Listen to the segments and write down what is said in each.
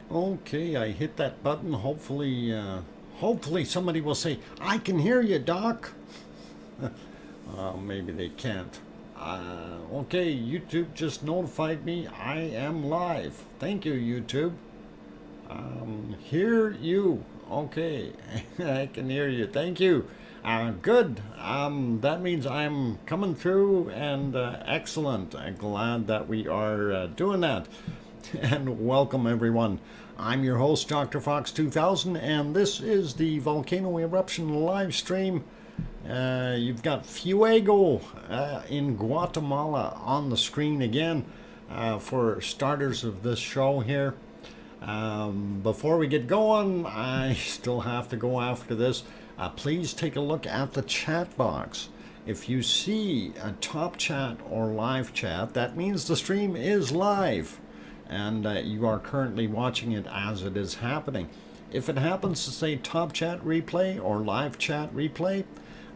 Okay, I hit that button. Hopefully somebody will say, "I can hear you, Doc." Maybe they can't. Okay, YouTube just notified me I am live. Thank you, YouTube. Hear you. Okay, I can hear you. Thank you. Good. That means I'm coming through and excellent. I'm glad that we are doing that. And welcome everyone. I'm your host, DrFox2000, and this is the Volcano Eruption live stream. You've got Fuego in Guatemala on the screen again for starters of this show here. Before we get going, I still have to go after this. Please take a look at the chat box. If you see a top chat or live chat, that means the stream is live and you are currently watching it as it is happening. If it happens to say top chat replay or live chat replay,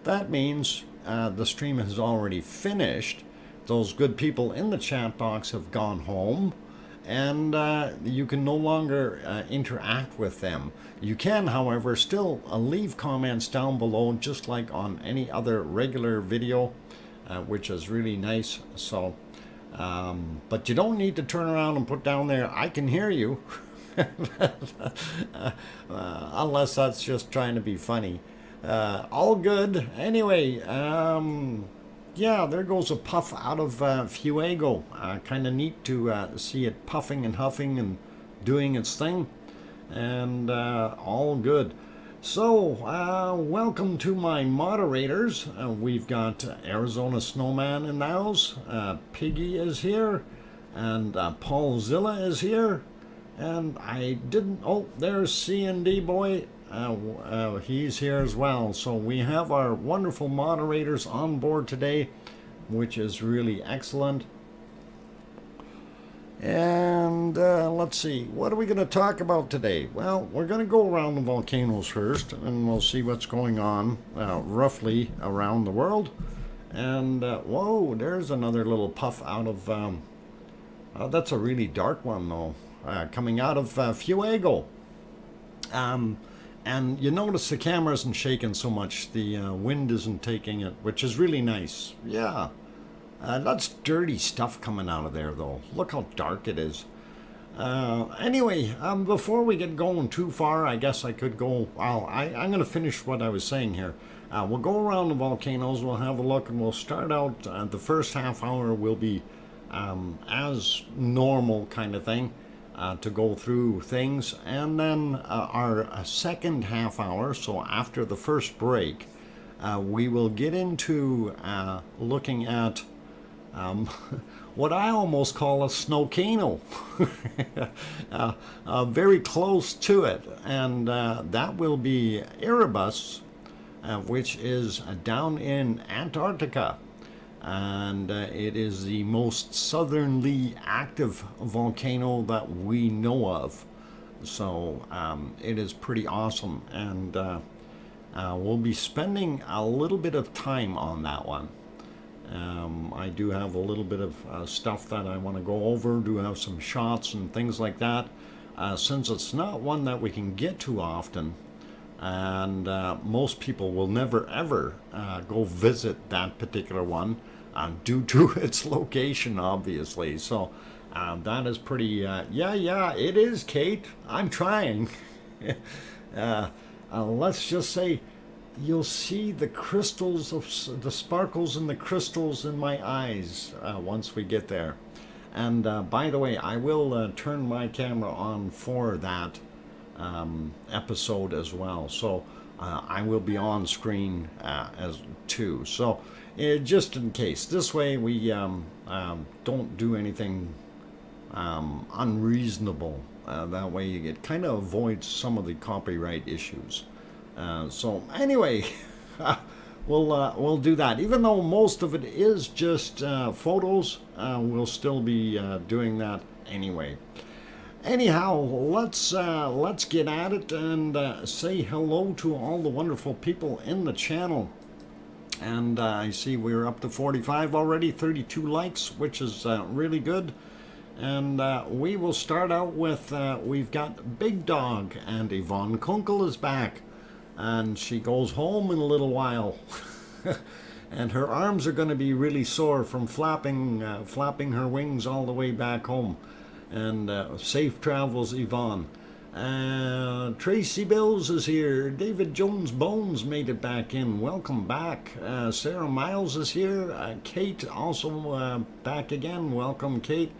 that means the stream has already finished. Those good people in the chat box have gone home and you can no longer interact with them. You can, however, still leave comments down below, just like on any other regular video, which is really nice. So, but you don't need to turn around and put down there, "I can hear you," unless that's just trying to be funny. All good. Anyway, yeah, there goes a puff out of Fuego. Kind of neat to see it puffing and huffing and doing its thing. And all good. So, welcome to my moderators. We've got Arizona Snowman in the house. Piggy is here. And Paul Zilla is here. And I didn't... Oh, there's C&D Boy. He's here as well. So we have our wonderful moderators on board today, which is really excellent. And let's see, what are we going to talk about today? Well, we're going to go around the volcanoes first, and we'll see what's going on roughly around the world. And whoa, there's another little puff out of that's a really dark one though, coming out of Fuego. And you notice the camera isn't shaking so much, the wind isn't taking it, which is really nice. Yeah. That's dirty stuff coming out of there, though. Look how dark it is. Anyway, before we get going too far, I guess I could go... Well, I'm going to finish what I was saying here. We'll go around the volcanoes, we'll have a look, and we'll start out... the first half hour will be as normal kind of thing to go through things. And then our second half hour, so after the first break, we will get into looking at... what I almost call a snowcano, very close to it, and that will be Erebus, which is down in Antarctica, and it is the most southernly active volcano that we know of, so it is pretty awesome, and we'll be spending a little bit of time on that one. I do have a little bit of stuff that I want to go over, do have some shots and things like that, since it's not one that we can get to often, and most people will never ever go visit that particular one due to its location, obviously. So that is pretty, yeah, it is, Kate. I'm trying. Let's just say, you'll see the crystals of the sparkles and the crystals in my eyes once we get there. And by the way, I will turn my camera on for that episode as well. So I will be on screen as too. So just in case, this way we don't do anything unreasonable. That way it kind of avoids some of the copyright issues. So anyway, we'll do that. Even though most of it is just photos, we'll still be doing that anyway. Anyhow, let's get at it and say hello to all the wonderful people in the channel. And I see we're up to 45 already, 32 likes, which is really good. And we will start out with, we've got Big Dog, and Yvonne Kunkel is back. And she goes home in a little while. And her arms are going to be really sore from flapping her wings all the way back home. And safe travels, Yvonne. Tracy Bills is here. David Jones Bones made it back in. Welcome back. Sarah Miles is here. Kate also back again. Welcome, Kate.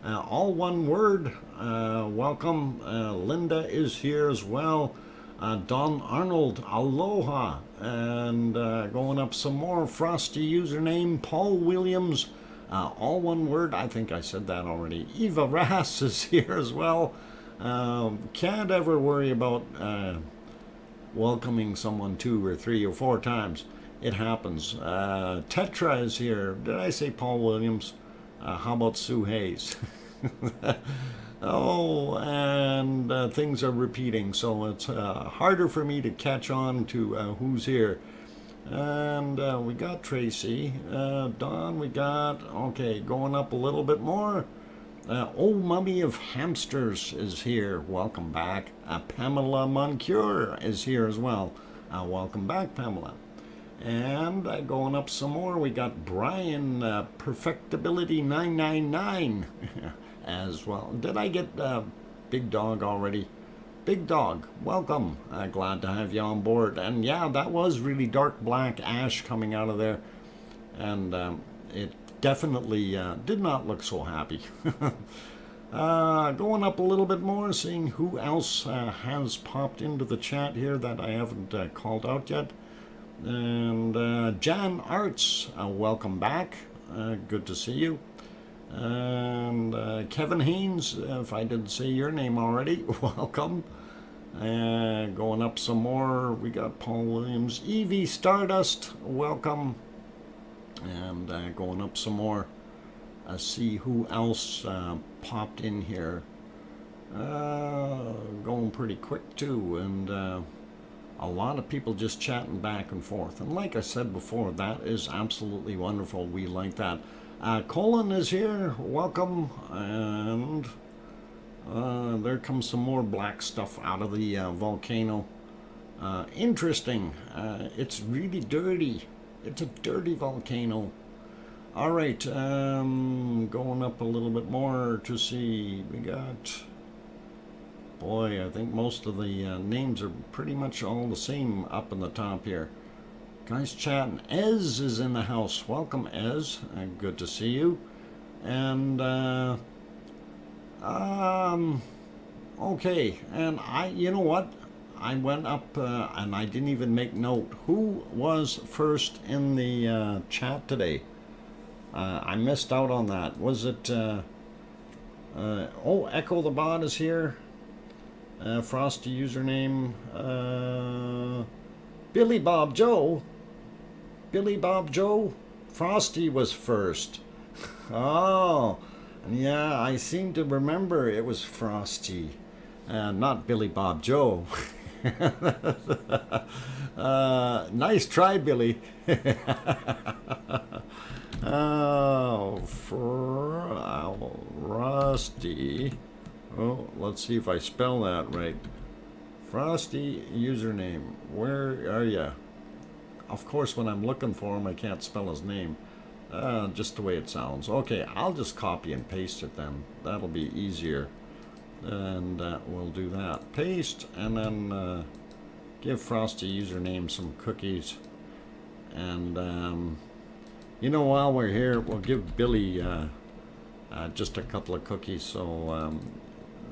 All one word. Welcome. Linda is here as well. Don Arnold, aloha. And going up some more. Frosty username. Paul Williams. All one word. I think I said that already. Eva Rass is here as well. Can't ever worry about welcoming someone 2 or 3 or 4 times. It happens. Tetra is here. Did I say Paul Williams? How about Sue Hayes? Oh, and things are repeating, so it's harder for me to catch on to who's here. And we got Tracy. Don, we got, okay, going up a little bit more. Old Mummy of Hamsters is here. Welcome back. Pamela Moncure is here as well. Welcome back, Pamela. And going up some more, we got Brian Perfectability 999 as well. Did I get Big Dog already? Big Dog, welcome. Glad to have you on board. And yeah, that was really dark black ash coming out of there. And it definitely did not look so happy. Going up a little bit more, seeing who else has popped into the chat here that I haven't called out yet. And Jan Arts, welcome back. Good to see you. And Kevin Haynes, if I didn't say your name already, welcome. Going up some more, we got Paul Williams. Evie Stardust, welcome. And going up some more, see who else popped in here. Going pretty quick too, and a lot of people just chatting back and forth. And like I said before, that is absolutely wonderful. We like that. Colin is here, welcome. And there comes some more black stuff out of the volcano. Interesting. It's really dirty. It's a dirty volcano. All right, going up a little bit more to see. We got, boy, I think most of the names are pretty much all the same up in the top here. Guys chatting. Ez is in the house. Welcome, Ez. Good to see you. And okay. And you know what? I went up and I didn't even make note. Who was first in the chat today? I missed out on that. Was it... oh, Echo the Bot is here. Frosty username. Billy Bob Joe. Billy Bob Joe. Frosty was first. Oh, yeah, I seem to remember it was Frosty. Not Billy Bob Joe. Nice try, Billy. Oh, Frosty. Oh, let's see if I spell that right. Frosty username. Where are you? Of course, when I'm looking for him, I can't spell his name. Just the way it sounds. Okay, I'll just copy and paste it then. That'll be easier. And we'll do that. Paste, and then give Frosty username some cookies. And, you know, while we're here, we'll give Billy just a couple of cookies. So,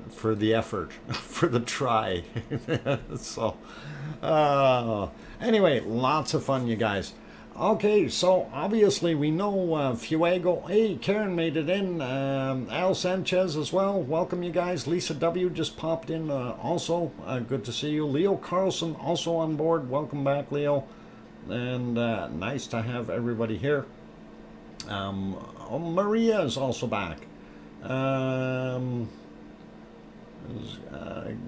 for the effort, for the try. So, anyway, lots of fun, you guys. Okay, so obviously we know Fuego. Hey, Karen made it in. Al Sanchez as well. Welcome, you guys. Lisa W. just popped in also. Good to see you. Leo Carlson also on board. Welcome back, Leo. And nice to have everybody here. Oh, Maria is also back.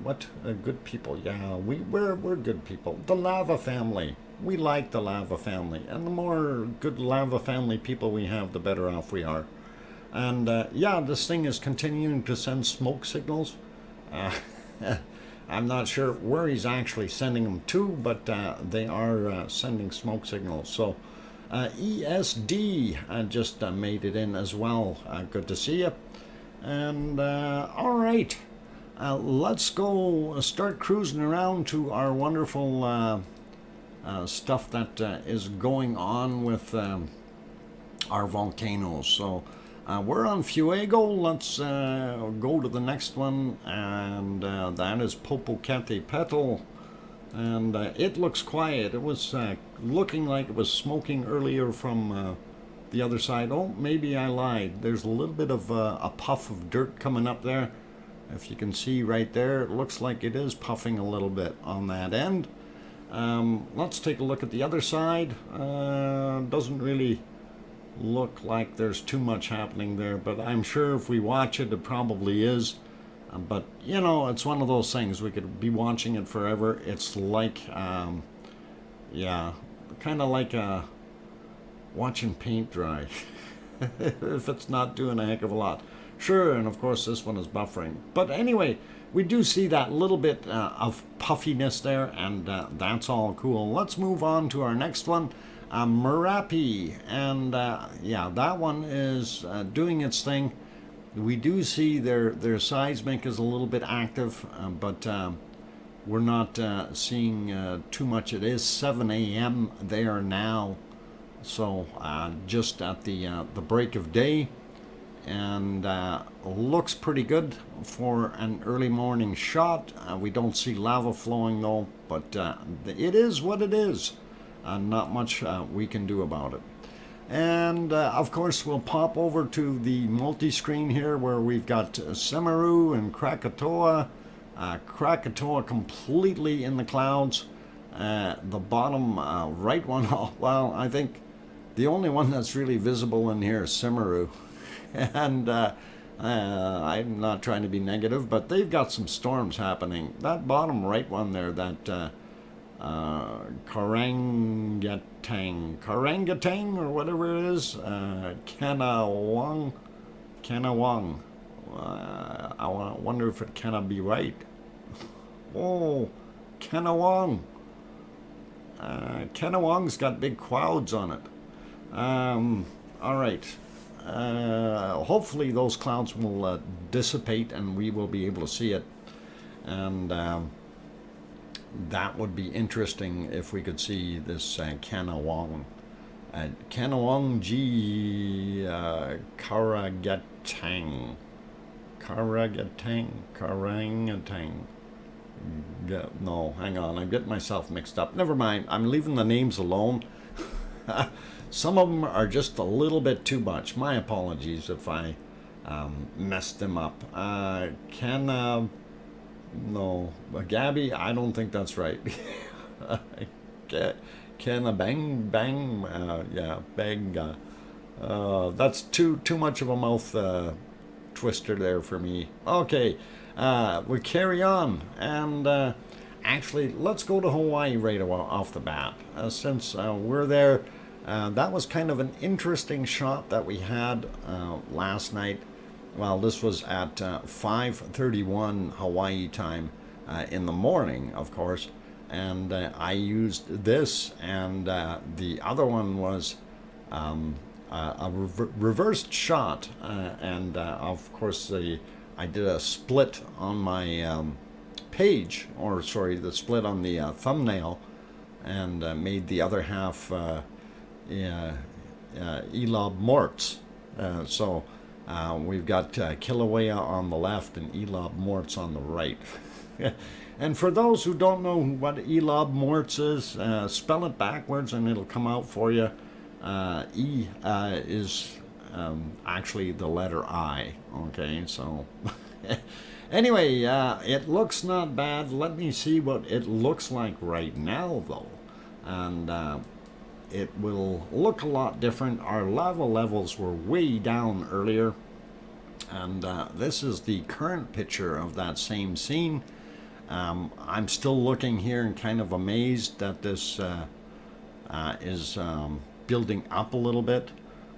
What good people? Yeah, we're good people. The Lava family. We like the Lava family, and the more good Lava family people we have, the better off we are. And yeah, this thing is continuing to send smoke signals. Uh, I'm not sure where he's actually sending them to, but they are sending smoke signals. So ESD just made it in as well. Good to see you. And all right, let's go start cruising around to our wonderful stuff that is going on with our volcanoes. So we're on Fuego. Let's go to the next one, and that is Popocatépetl. And it looks quiet. It was looking like it was smoking earlier from the other side. Oh, maybe I lied. There's a little bit of a puff of dirt coming up there. If you can see right there, it looks like it is puffing a little bit on that end. Let's take a look at the other side. Doesn't really look like there's too much happening there, but I'm sure if we watch it, it probably is. But you know, it's one of those things, we could be watching it forever. It's like yeah, kind of like watching paint dry. If it's not doing a heck of a lot. Sure, and of course this one is buffering, but anyway, we do see that little bit of puffiness there, and that's all cool. Let's move on to our next one, Merapi, and yeah, that one is doing its thing. We do see their seismic is a little bit active, but we're not seeing too much. It is 7 a.m. there now, so just at the break of day, and looks pretty good for an early morning shot. We don't see lava flowing though, but it is what it is. Not much we can do about it. And of course we'll pop over to the multi-screen here where we've got Semeru and Krakatoa. Krakatoa completely in the clouds. The bottom right one, well, I think the only one that's really visible in here is Semeru. And I'm not trying to be negative, but they've got some storms happening. That bottom right one there, that Karangatang or whatever it is, Kanawang. I wonder if it cannot be right. Oh, Kanawang. Kanawang's got big clouds on it. All right. Hopefully those clouds will dissipate and we will be able to see it. And that would be interesting if we could see this Kanawang. Kanawang G Karagatang. Karangatang. No, hang on, I'm getting myself mixed up. Never mind, I'm leaving the names alone. Some of them are just a little bit too much. My apologies if I messed them up. No, Gabby, I don't think that's right. Bang, yeah, bang. That's too much of a mouth twister there for me. Okay, we carry on, and actually, let's go to Hawaii right off the bat. Since we're there, that was kind of an interesting shot that we had last night. Well, this was at 5:31 Hawaii time in the morning, of course, and I used this, and the other one was a reversed shot, and of course I did a split on my page, or sorry, the split on the thumbnail, and made the other half Elob Morts. So we've got Kilauea on the left and Elob Morts on the right. And for those who don't know what Elob Morts is, spell it backwards and it'll come out for you. E is actually the letter I. Okay, so anyway, it looks not bad. Let me see what it looks like right now, though. And it will look a lot different. Our lava levels were way down earlier, and this is the current picture of that same scene. I'm still looking here and kind of amazed that this is building up a little bit,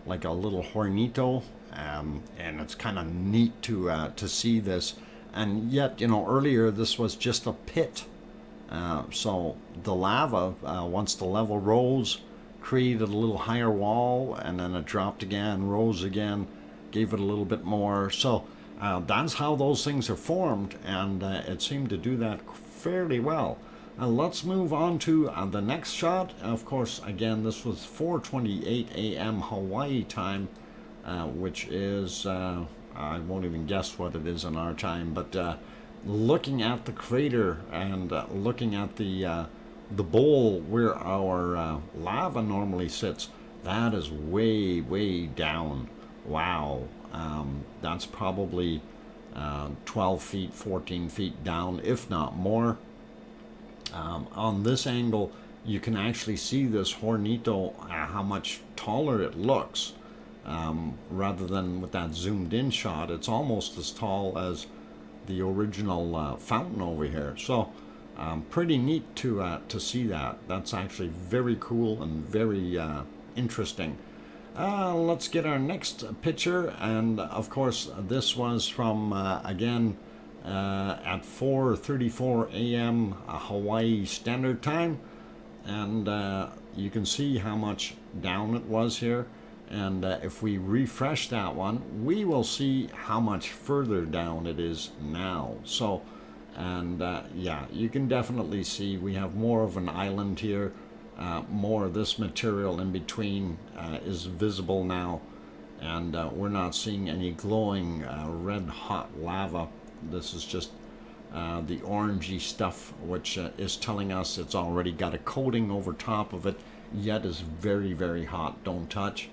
like a little hornito, and it's kind of neat to see this. And yet, you know, earlier this was just a pit. So the lava, once the level rose, created a little higher wall, and then it dropped again, rose again, gave it a little bit more. So that's how those things are formed, and it seemed to do that fairly well. Let's move on to the next shot. Of course, again, this was 4:28 a.m. Hawaii time, which is, I won't even guess what it is in our time, but looking at the crater and looking at the bowl where our lava normally sits, that is way, way down. Wow. That's probably 12 feet, 14 feet down, if not more. On this angle, you can actually see this hornito, how much taller it looks. Rather than with that zoomed in shot, it's almost as tall as the original fountain over here. So pretty neat to see that. That's actually very cool and very interesting. Let's get our next picture, and of course this was from again at 4:34 a.m. Hawaii Standard Time, and you can see how much down it was here. And if we refresh that one, we will see how much further down it is now. So, and yeah, you can definitely see we have more of an island here. More of this material in between is visible now, and we're not seeing any glowing red hot lava. This is just the orangey stuff, which is telling us it's already got a coating over top of it, yet is very, very hot. Don't touch.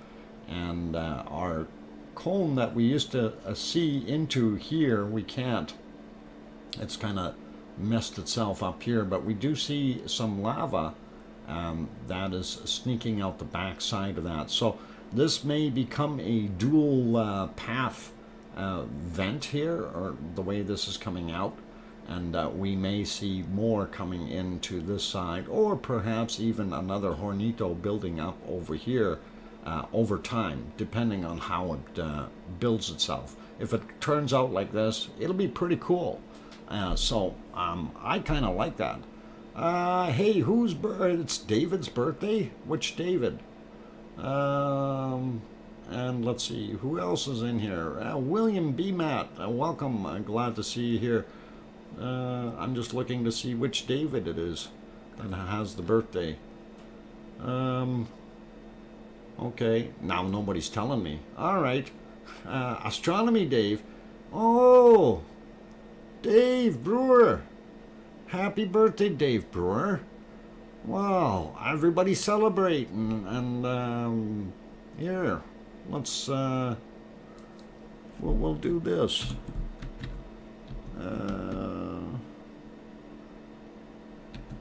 And our cone that we used to see into here, we can't. It's kind of messed itself up here, but we do see some lava that is sneaking out the back side of that. So this may become a dual path vent here, or the way this is coming out, and we may see more coming into this side, or perhaps even another hornito building up over here over time, depending on how it builds itself. If it turns out like this, it'll be pretty cool. So I kind of like that. Hey, whose birthday? It's David's birthday? Which David? And let's see, who else is in here? William B. Matt, welcome. Glad to see you here. I'm just looking to see which David it is that has the birthday. Okay, now nobody's telling me. All right. Astronomy Dave. Oh, Dave Brewer. Happy birthday, Dave Brewer. Wow, everybody's celebrating. And here, let's, we'll do this.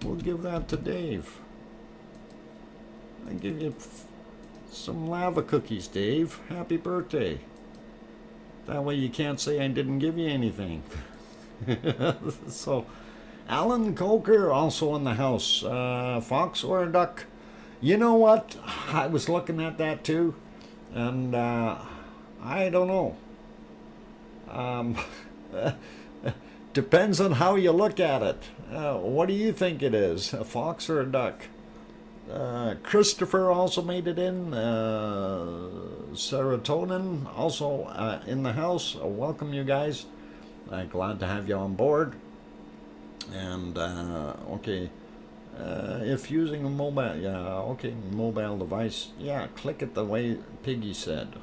We'll give that to Dave. I give you some lava cookies, Dave. Happy birthday. That way you can't say I didn't give you anything. So, Alan Coker also in the house. Fox or a duck? You know what? I was looking at that too, and I don't know. Depends on how you look at it. What do you think it is? A fox or a duck? Christopher also made it in. Serotonin also in the house. Welcome, you guys. Glad to have you on board. And okay, if using a mobile, yeah, okay, mobile device, yeah, click it the way Piggy said.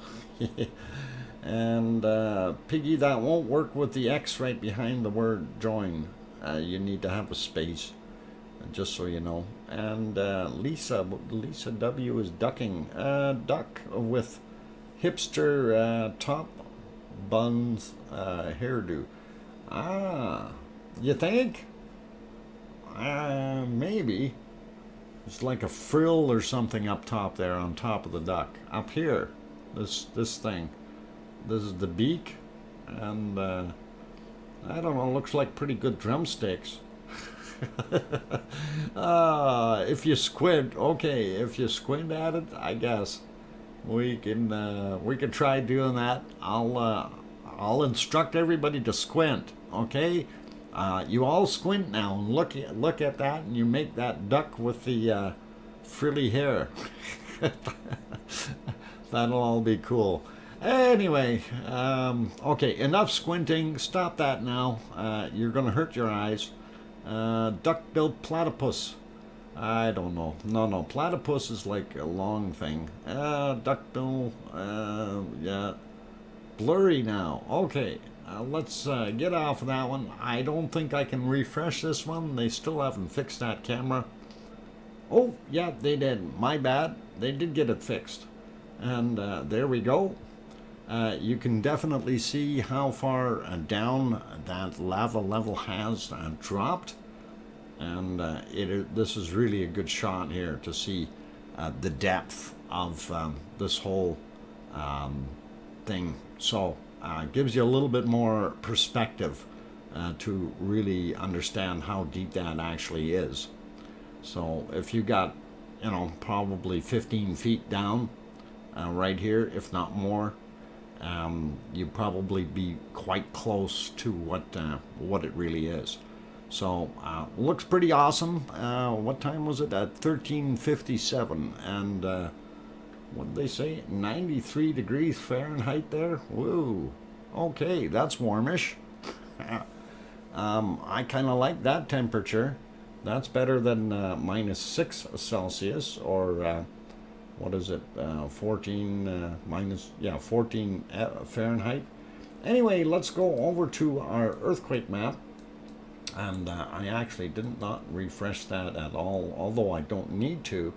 And Piggy, that won't work with the X right behind the word join. You need to have a space, just so you know. And Lisa W is ducking. Duck with hipster top buns hairdo. Ah, you think? Maybe. It's like a frill or something up top there on top of the duck. Up here, this thing. This is the beak, and I don't know, looks like pretty good drumsticks. If you squint, okay, if you squint at it, I guess. we can try doing that. I'll instruct everybody to squint. Okay, you all squint now and look at that, and you make that duck with the frilly hair. That'll all be cool. Anyway, okay, enough squinting. Stop that now. You're gonna hurt your eyes. Duck-billed platypus. I don't know. No, platypus is like a long thing. Duckbill, yeah. Blurry now. Okay, let's get off of that one. I don't think I can refresh this one. They still haven't fixed that camera. Oh, yeah, they did. My bad. They did get it fixed. And there we go. You can definitely see how far down that lava level has dropped. And this is really a good shot here to see the depth of this whole thing. So gives you a little bit more perspective to really understand how deep that actually is. So if you got, you know, probably 15 feet down right here, if not more, you'd probably be quite close to what it really is. So looks pretty awesome. What time was it? At 13:57, and what did they say? 93 degrees Fahrenheit there. Woo. Okay, that's warmish. I kind of like that temperature. That's better than -6 Celsius, or what is it? 14 14 Fahrenheit. Anyway, let's go over to our earthquake map. And I actually did not refresh that at all, although I don't need to.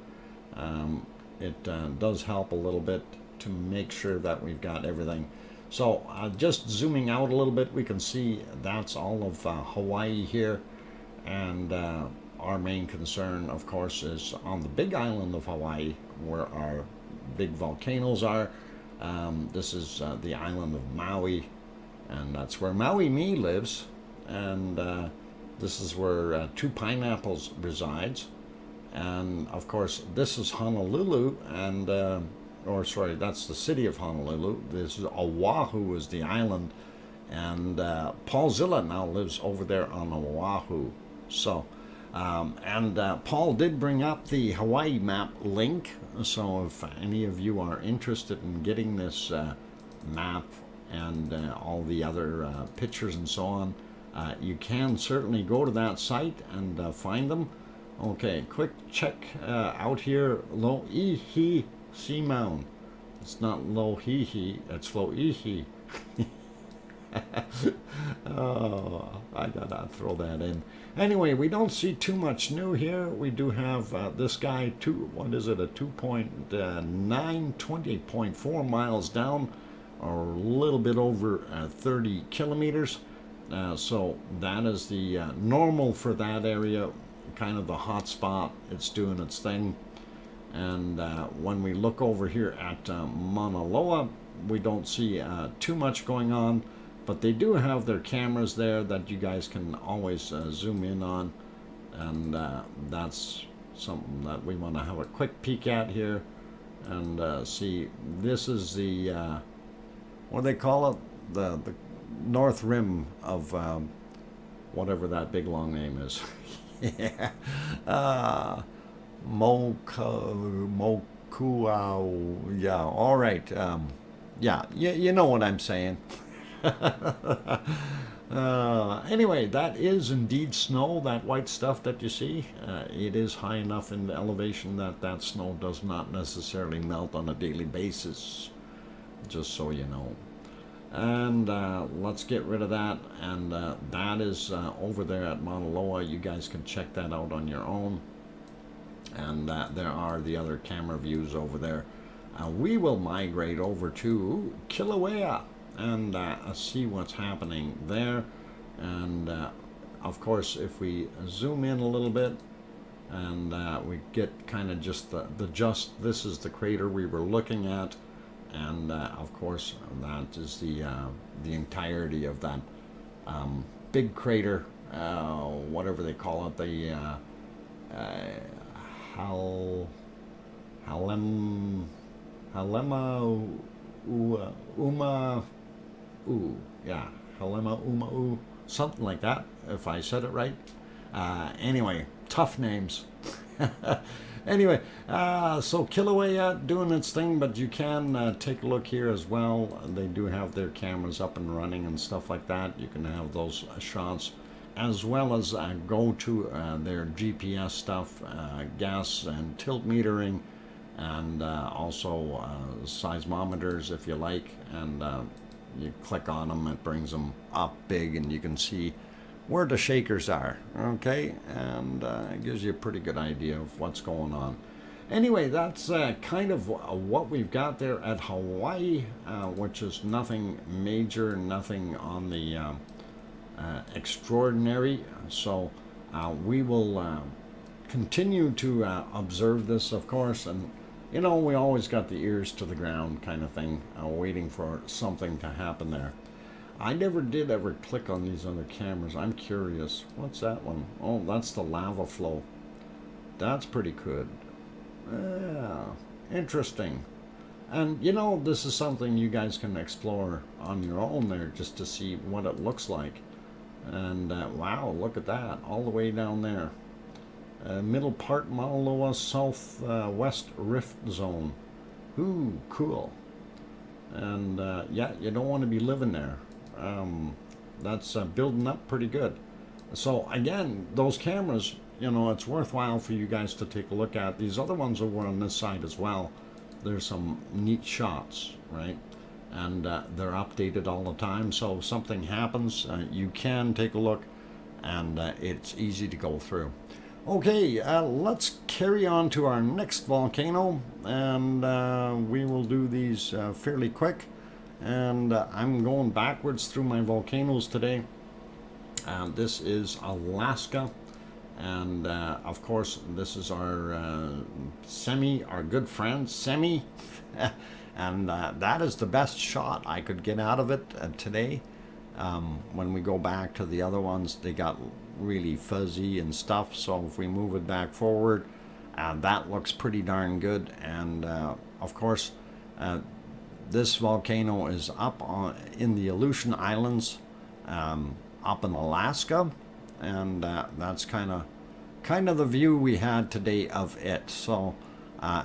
It does help a little bit to make sure that we've got everything. So just zooming out a little bit, we can see that's all of Hawaii here. And our main concern, of course, is on the big island of Hawaii, where our big volcanoes are. This is the island of Maui, and that's where Maui Me lives. And this is where Two Pineapples resides. And of course, this is Honolulu, and or sorry, that's the city of Honolulu. This is Oahu is the island, and Paulzilla now lives over there on Oahu. So, Paul did bring up the Hawaii map link. So if any of you are interested in getting this map and all the other pictures and so on, you can certainly go to that site and find them. Okay, quick check out here. Loihi Seamound. It's not Lohihi, it's Loihi. Oh, I gotta throw that in. Anyway, we don't see too much new here. We do have this guy, a 20.4 miles down, or a little bit over 30 kilometers. So that is the normal for that area, kind of the hot spot. It's doing its thing. And when we look over here at Mauna Loa, we don't see too much going on, but they do have their cameras there that you guys can always zoom in on, and that's something that we want to have a quick peek at here and see. This is the what do they call it, the north rim of whatever that big long name is. Yeah. Mokuau. Yeah, all right. Yeah, you know what I'm saying. Anyway, that is indeed snow, that white stuff that you see. It is high enough in the elevation that that snow does not necessarily melt on a daily basis, just so you know. And let's get rid of that. And that is over there at Mauna Loa. You guys can check that out on your own. And there are the other camera views over there. We will migrate over to Kilauea and see what's happening there. And of course, if we zoom in a little bit and we get kind of just this is the crater we were looking at. And of course, that is the entirety of that big crater, whatever they call it, the Halema Uma yeah, Halema Uma something like that, if I said it right. Anyway, tough names. Anyway, so Kilauea doing its thing, but you can take a look here as well. They do have their cameras up and running and stuff like that. You can have those shots, as well as go to their GPS stuff, gas and tilt metering, and also seismometers if you like. And you click on them, it brings them up big, and you can see where the shakers are, okay, and it gives you a pretty good idea of what's going on. Anyway, that's kind of what we've got there at Hawaii, which is nothing major, nothing on the extraordinary. So we will continue to observe this, of course, and you know, we always got the ears to the ground kind of thing, waiting for something to happen there. I never did ever click on these other cameras. I'm curious. What's that one? Oh, that's the lava flow. That's pretty good. Yeah, interesting. And you know, this is something you guys can explore on your own there, just to see what it looks like. And wow, look at that, all the way down there. Middle part Mauna Loa southwest rift zone. Ooh, cool. And yeah, you don't want to be living there. That's building up pretty good. So again, those cameras, you know, it's worthwhile for you guys to take a look at. These other ones over on this side as well, there's some neat shots, right? And they're updated all the time, so if something happens, you can take a look, and it's easy to go through. Okay, let's carry on to our next volcano, and we will do these fairly quick. And I'm going backwards through my volcanoes today. This is Alaska, and of course this is our our good friend Semi, and that is the best shot I could get out of it today. When we go back to the other ones, they got really fuzzy and stuff, so if we move it back forward, that looks pretty darn good. And of course, this volcano is up in the Aleutian Islands, up in Alaska, and that's kind of the view we had today of it. So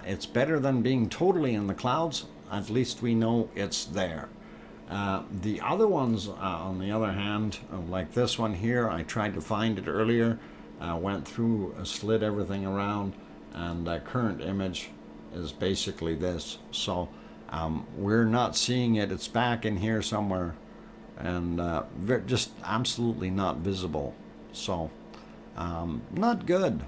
it's better than being totally in the clouds. At least we know it's there. The other ones, on the other hand, like this one here, I tried to find it earlier, went through, slid everything around, and current image is basically this. So we're not seeing it. It's back in here somewhere, and just absolutely not visible. So not good.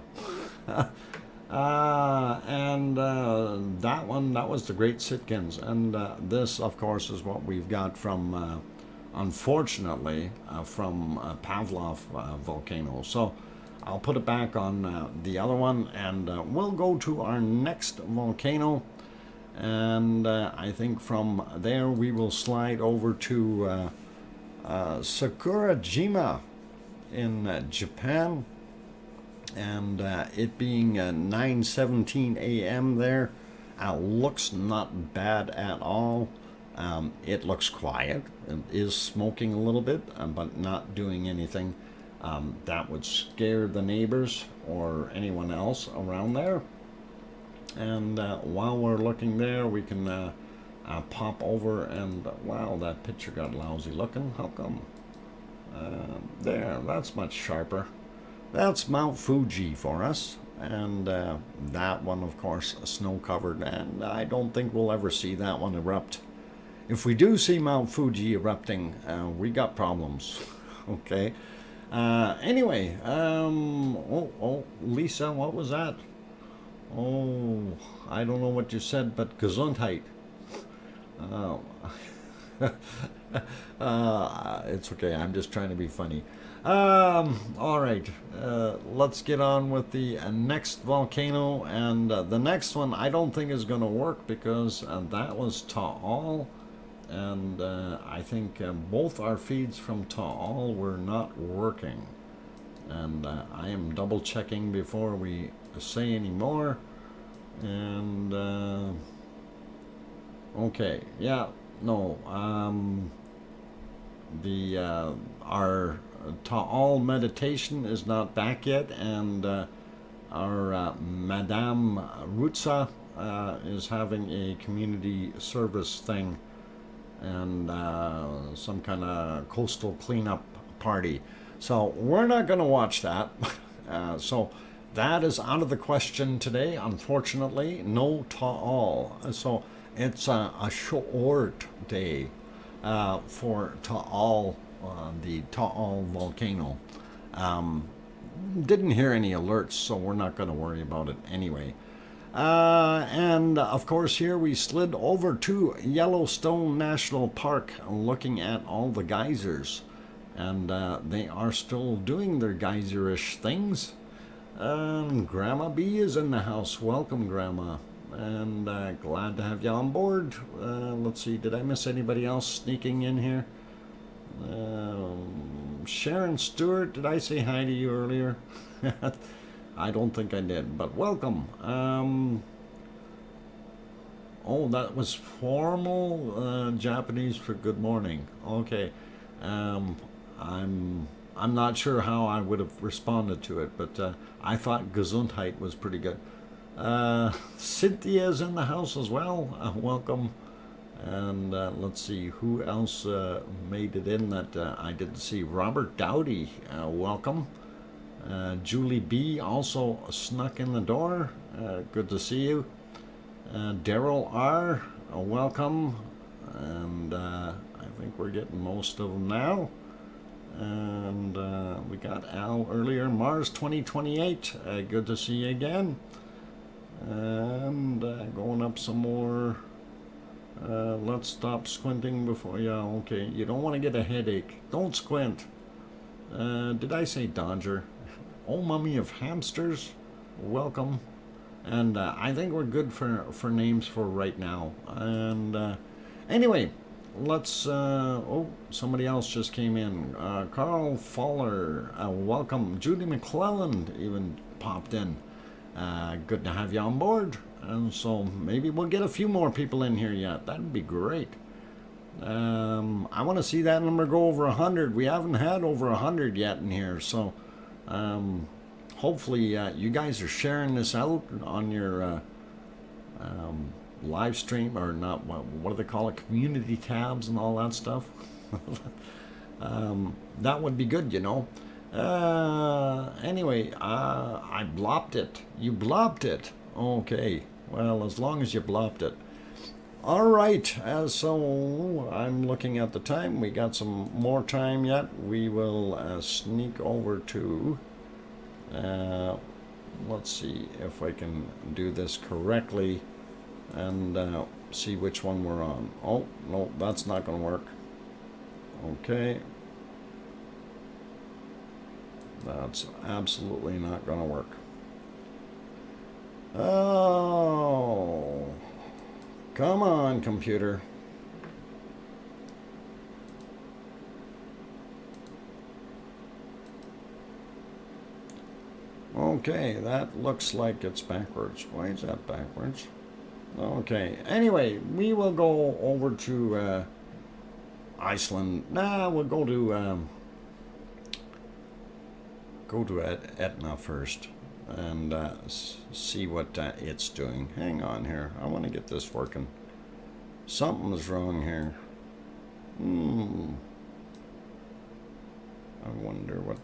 And that one, that was the Great Sitkins, and this of course is what we've got from unfortunately from Pavlov volcano. So I'll put it back on the other one, and we'll go to our next volcano, and I think from there we will slide over to Sakurajima in Japan. And it being 9:17 a.m. there, looks not bad at all. It looks quiet. It is smoking a little bit, but not doing anything that would scare the neighbors or anyone else around there. And while we're looking there, we can pop over, and wow, that picture got lousy looking. How come? There, that's much sharper. That's Mount Fuji for us, and that one, of course, snow-covered, and I don't think we'll ever see that one erupt. If we do see Mount Fuji erupting, we got problems. Okay. Anyway, oh, Lisa, what was that? Oh, I don't know what you said, but Gesundheit. It's okay, I'm just trying to be funny. All right, let's get on with the next volcano, and the next one I don't think is going to work, because that was Taal, and I think both our feeds from Taal were not working, and I am double checking before we say any more. And Okay, yeah, no, the our Ta'al meditation is not back yet, and our Madame Rutsa is having a community service thing and some kind of coastal cleanup party. So we're not going to watch that. So that is out of the question today, unfortunately. No Ta'al. So it's a short day for Ta'al, the Ta'al volcano. Didn't hear any alerts, so we're not going to worry about it anyway. And of course, here we slid over to Yellowstone National Park looking at all the geysers. And they are still doing their geyserish things. Grandma B is in the house. Welcome, Grandma. And glad to have you on board. Let's see, did I miss anybody else sneaking in here? Sharon Stewart, did I say hi to you earlier? I don't think I did, but welcome. Oh, that was formal Japanese for good morning. Okay. I'm not sure how I would have responded to it, but I thought Gesundheit was pretty good. Cynthia's in the house as well. Welcome. And let's see who else made it in that I didn't see. Robert Dowdy, welcome. Julie B also snuck in the door. Good to see you. Daryl R, welcome. And I think we're getting most of them now. And we got Al earlier. Mars 2028, good to see you again. And going up some more. Let's stop squinting before. Yeah, okay. You don't want to get a headache. Don't squint. Did I say Dodger? Oh, mummy of hamsters. Welcome. And I think we're good for names for right now. And anyway, let's. Oh, somebody else just came in. Carl Faller. Welcome. Judy McClelland even popped in. Good to have you on board. And so maybe we'll get a few more people in here yet. That'd be great. I want to see that number go over 100. We haven't had over 100 yet in here. So hopefully you guys are sharing this out on your live stream, or not, what do they call it, community tabs and all that stuff. That would be good, you know. Anyway, I blopped it. You blopped it. Okay, well, as long as you blopped it. All right, so I'm looking at the time. We got some more time yet. We will sneak over to, let's see if I can do this correctly and see which one we're on. Oh, no, that's not going to work. Okay. That's absolutely not going to work. Oh, come on, computer. Okay, that looks like it's backwards. Why is that backwards? Okay, anyway, we will go over to Iceland. Nah, we'll go to Etna first and see what it's doing. Hang on here. I want to get this working. Something's wrong here. I wonder what...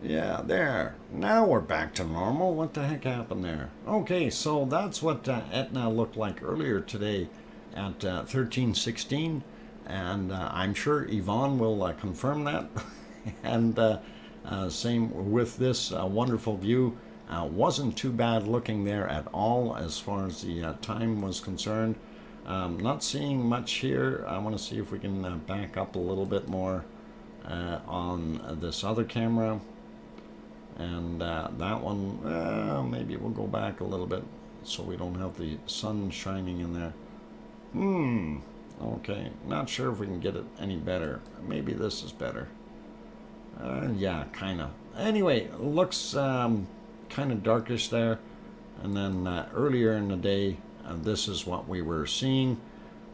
yeah, there. Now we're back to normal. What the heck happened there? Okay, so that's what Etna looked like earlier today at 1316. And I'm sure Yvonne will confirm that. And same with this wonderful view. Wasn't too bad looking there at all as far as the time was concerned. Not seeing much here. I want to see if we can back up a little bit more on this other camera. And that one, maybe we'll go back a little bit so we don't have the sun shining in there. Okay, not sure if we can get it any better. Maybe this is better. Yeah, kind of. Anyway, looks kind of darkish there. And then earlier in the day, this is what we were seeing,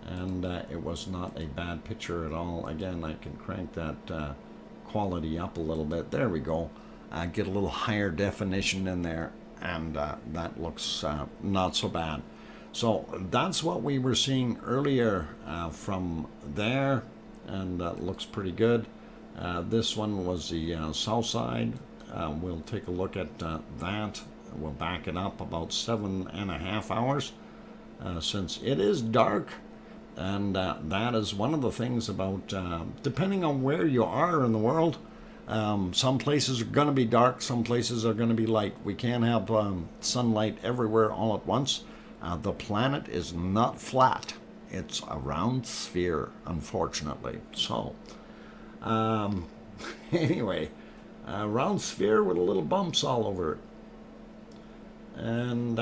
and it was not a bad picture at all. Again, I can crank that quality up a little bit. There we go. Get a little higher definition in there, and that looks not so bad. So that's what we were seeing earlier from there, and looks pretty good. This one was the south side. We'll take a look at that. We'll back it up about 7.5 hours since it is dark, and that is one of the things about depending on where you are in the world. Some places are going to be dark, some places are going to be light. We can't have sunlight everywhere all at once. The planet is not flat. It's a round sphere, unfortunately. So, anyway, a round sphere with a little bumps all over it. And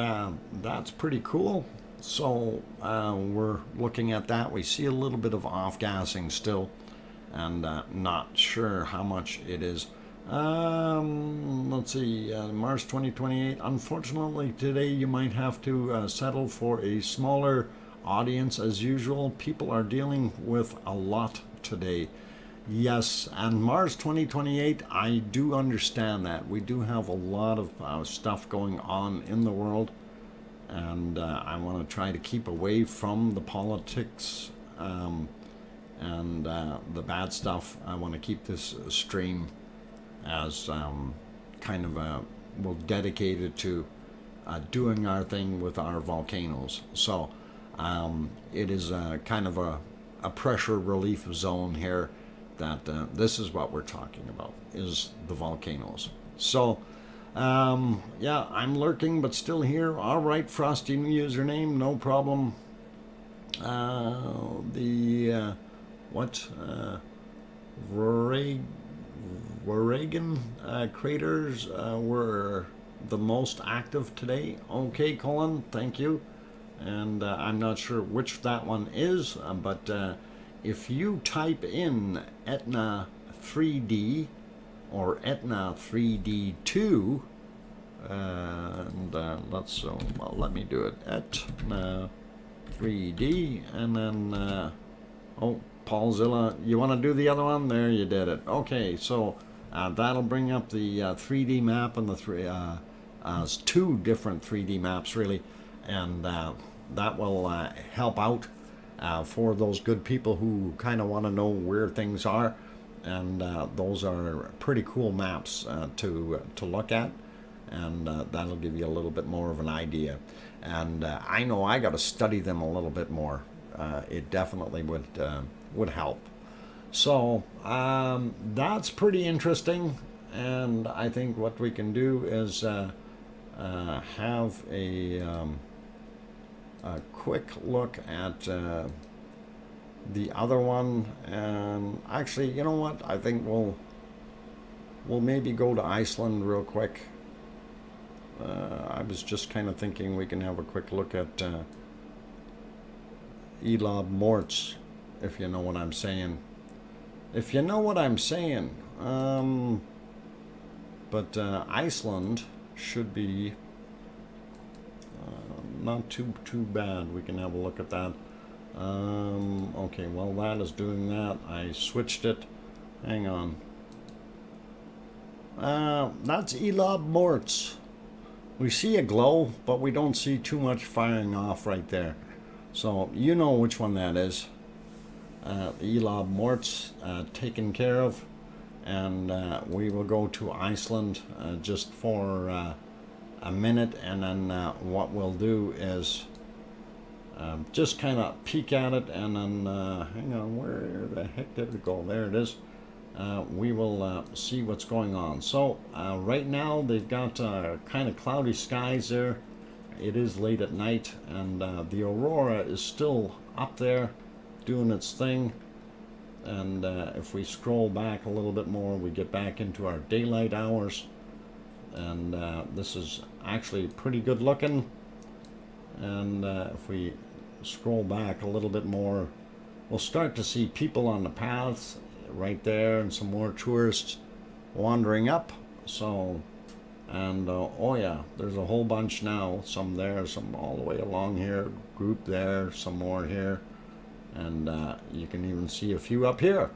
that's pretty cool. So, we're looking at that. We see a little bit of off-gassing still, and not sure how much it is. Let's see, March 2028. Unfortunately, today you might have to settle for a smaller audience as usual. People are dealing with a lot today. Yes, and March 2028, I do understand that. We do have a lot of stuff going on in the world, and I want to try to keep away from the politics and the bad stuff. I want to keep this stream as kind of we'll dedicate it to doing our thing with our volcanoes. So it is kind of a pressure relief zone here, that this is what we're talking about, is the volcanoes. So yeah, I'm lurking but still here. All right, Frosty username, no problem. Varagan craters were the most active today. Okay, Colin, thank you. And I'm not sure which that one is, but if you type in Etna 3D or Etna 3D2, and let's well, let me do it. Etna 3D, and then oh, Paulzilla, you want to do the other one? There, you did it. Okay, so that'll bring up the 3D map and the two different 3D maps really, and that will help out for those good people who kind of want to know where things are, and those are pretty cool maps to look at, and that'll give you a little bit more of an idea. And I know I got to study them a little bit more. It definitely would help. So that's pretty interesting, and I think what we can do is have a quick look at the other one. And actually, you know what, I think we'll maybe go to Iceland real quick. I was just kind of thinking we can have a quick look at Elob Morts, if you know what I'm saying. If you know what I'm saying. But Iceland should be not too bad. We can have a look at that. Okay, well, that is doing that. I switched it. Hang on. That's Elob Morts. We see a glow, but we don't see too much firing off right there. So you know which one that is. Elob Morts taken care of, and we will go to Iceland just for a minute, and then what we'll do is just kind of peek at it, and then hang on, where the heck did it go? There it is. We will see what's going on. So right now they've got kind of cloudy skies there. It is late at night, and the aurora is still up there doing its thing. And if we scroll back a little bit more, we get back into our daylight hours, and this is actually pretty good looking. And if we scroll back a little bit more, we'll start to see people on the paths right there, and some more tourists wandering up. So And oh yeah, there's a whole bunch now. Some there, some all the way along here. Group there, some more here, and you can even see a few up here.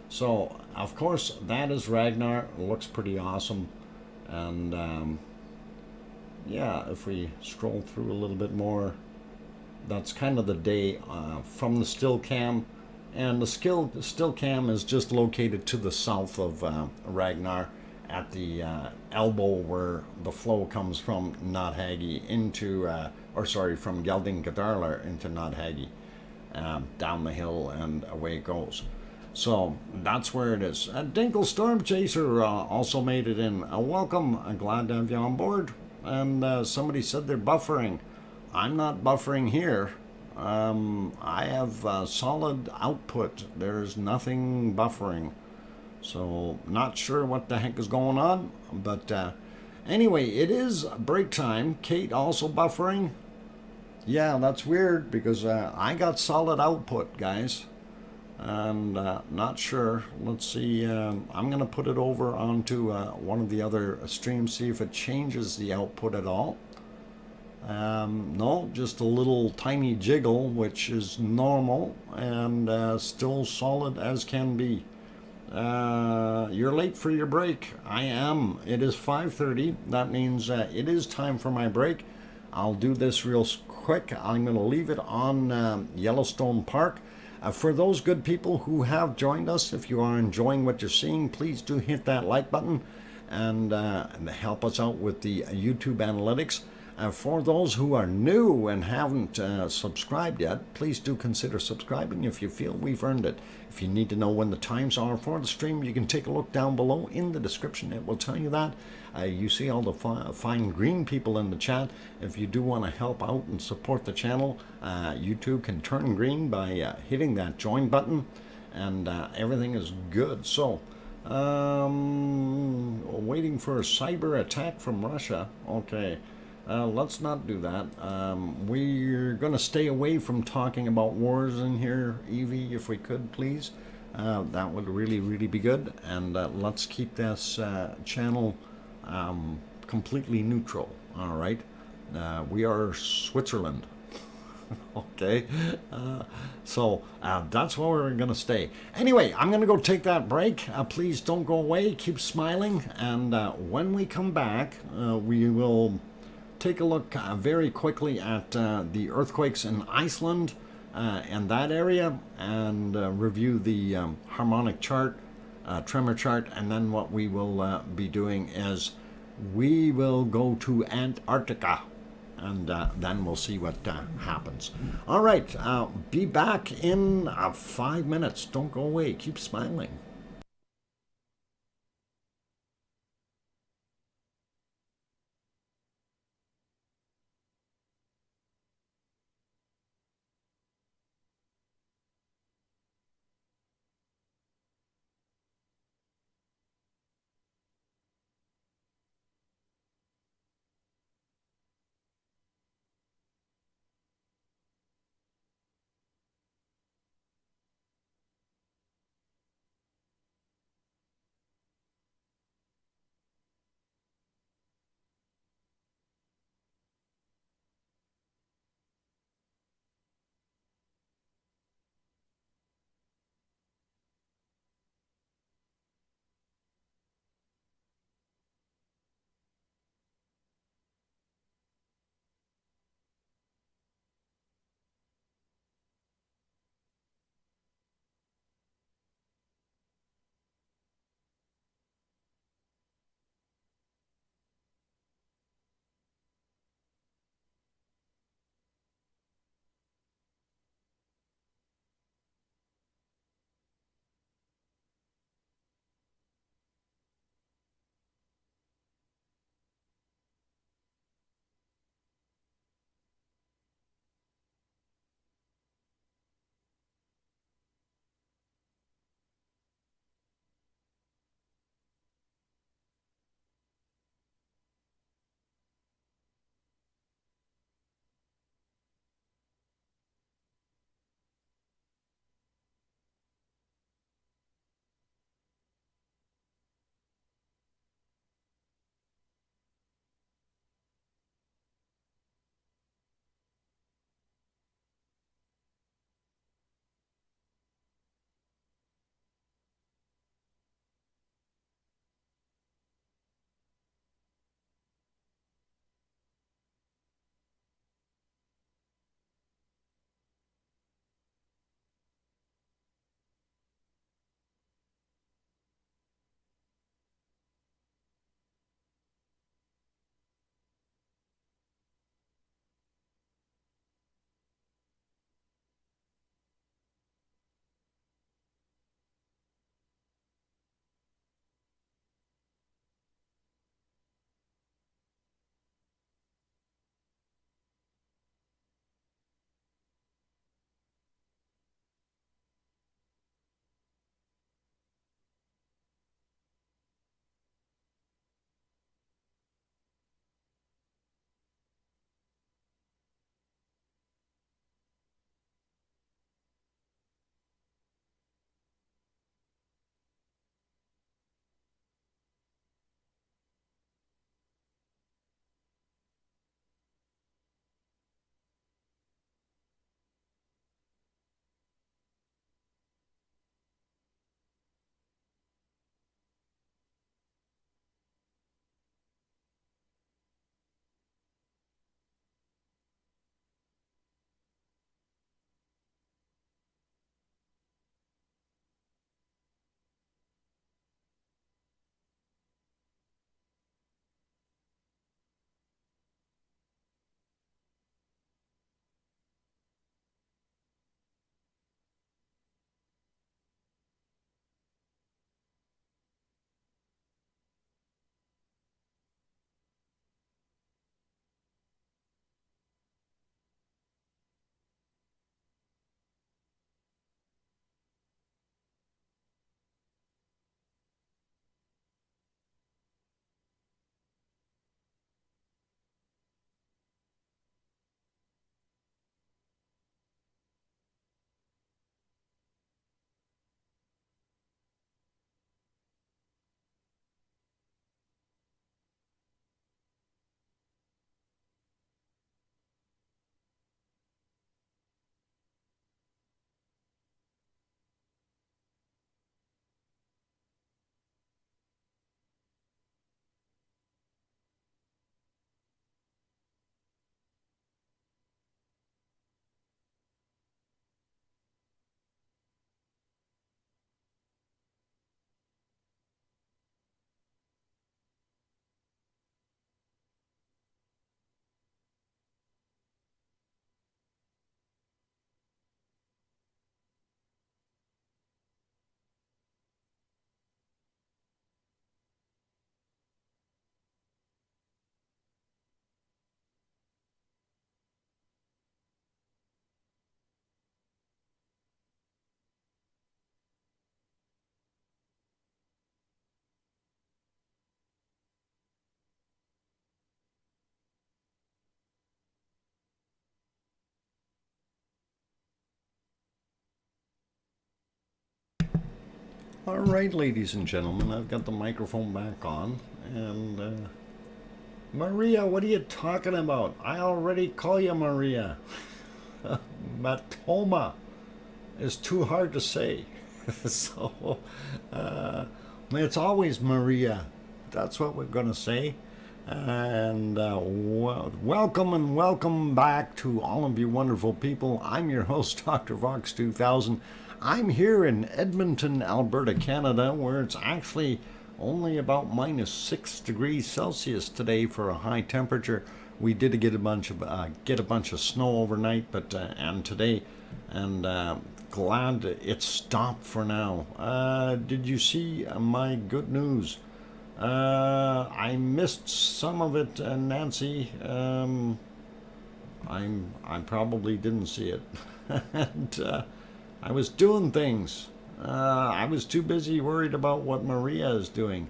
So of course that is Ragnar. It looks pretty awesome, and yeah, if we scroll through a little bit more, that's kind of the day from the still cam, and the still cam is just located to the south of Ragnar, at the elbow where the flow comes from Notthaggy into, or sorry, from Geldingadarlar into Notthaggy, down the hill and away it goes. So that's where it is. Dinkle Storm Chaser also made it in. Welcome. I'm glad to have you on board. And somebody said they're buffering. I'm not buffering here. I have solid output. There's nothing buffering. So not sure what the heck is going on. But anyway, it is break time. Kate also buffering. Yeah, that's weird because I got solid output, guys. And not sure. Let's see. I'm going to put it over onto one of the other streams, see if it changes the output at all. No, just a little tiny jiggle, which is normal and still solid as can be. You're late for your break. I am. It is 5:30. That means it is time for my break. I'll do this real quick. I'm going to leave it on Yellowstone Park. For those good people who have joined us, if you are enjoying what you're seeing, please do hit that like button and help us out with the YouTube analytics. For those who are new and haven't subscribed yet, please do consider subscribing if you feel we've earned it. If you need to know when the times are for the stream, you can take a look down below in the description. It will tell you that. You see all the fine green people in the chat. If you do want to help out and support the channel, YouTube can turn green by hitting that join button, and everything is good. So, waiting for a cyber attack from Russia. Okay. Let's not do that. We're going to stay away from talking about wars in here, Evie, if we could, please. That would really, really be good. And let's keep this channel completely neutral, all right? We are Switzerland. Okay, so that's where we're going to stay. Anyway, I'm going to go take that break. Please don't go away. Keep smiling. And when we come back, we will take a look very quickly at the earthquakes in Iceland and that area, and review the harmonic chart, tremor chart, and then what we will be doing is we will go to Antarctica, and then we'll see what happens. All right, be back in 5 minutes. Don't go away. Keep smiling. All right, ladies and gentlemen, I've got the microphone back on, and Maria, what are you talking about? I already call you Maria. Matoma is too hard to say. So it's always Maria. That's what we're going to say. And welcome and welcome back to all of you wonderful people. I'm your host, DrFox2000. I'm here in Edmonton, Alberta, Canada, where it's actually only about -6 degrees Celsius today for a high temperature. We did get a bunch of snow overnight, but and today, and glad it stopped for now. Did you see my good news? I missed some of it, Nancy. I probably didn't see it, and I was doing things. I was too busy worried about what Maria is doing.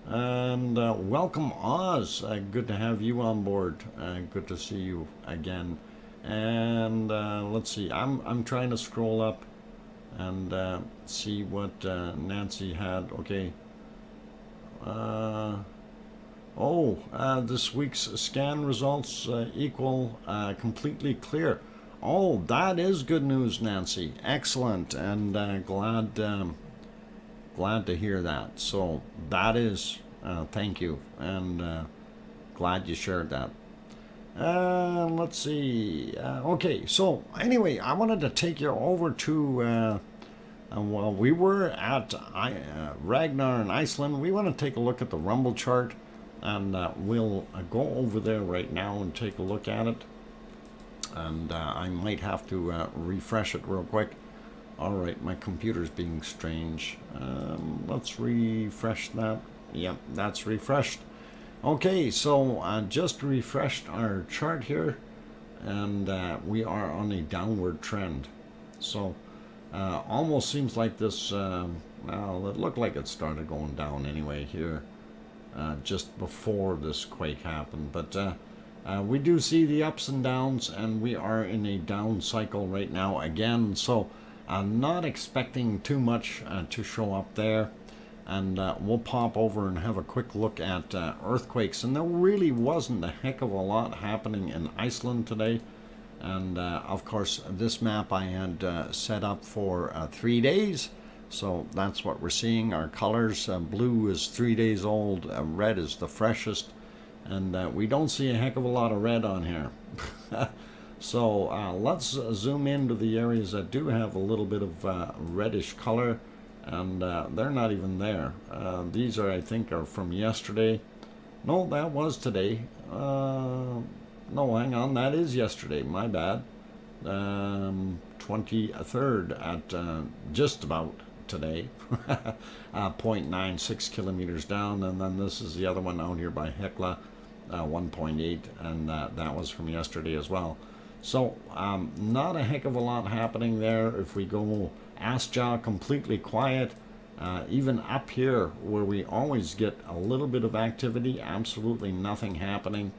And welcome, Oz. Good to have you on board. Good to see you again. And let's see. I'm trying to scroll up and see what Nancy had. Okay. This week's scan results equal completely clear. Oh, that is good news, Nancy. Excellent, and glad to hear that. So that is, thank you, and glad you shared that. Let's see. Okay, so anyway, I wanted to take you over to. Well, we were at Ragnar in Iceland. We want to take a look at the rumble chart, and we'll go over there right now and take a look at it. And I might have to refresh it real quick. All right, my computer's being strange. Let's refresh that. Yep, that's refreshed. Okay, so I just refreshed our chart here, and we are on a downward trend. So almost seems like this, well, it looked like it started going down anyway here just before this quake happened. But we do see the ups and downs, and we are in a down cycle right now again. So I'm not expecting too much to show up there. And we'll pop over and have a quick look at earthquakes. And there really wasn't a heck of a lot happening in Iceland today. And of course, this map I had set up for 3 days. So that's what we're seeing. Our colors, blue is 3 days old, red is the freshest. And we don't see a heck of a lot of red on here. So let's zoom into the areas that do have a little bit of reddish color. And they're not even there. These are, I think, are from yesterday. No, that was today. No, hang on, that is yesterday. My bad. 23rd at just about today. 0.96 kilometers down, and then this is the other one out here by Hekla, 1.8, and that was from yesterday as well. So not a heck of a lot happening there. If we go Asja, completely quiet. Even up here where we always get a little bit of activity, absolutely nothing happening.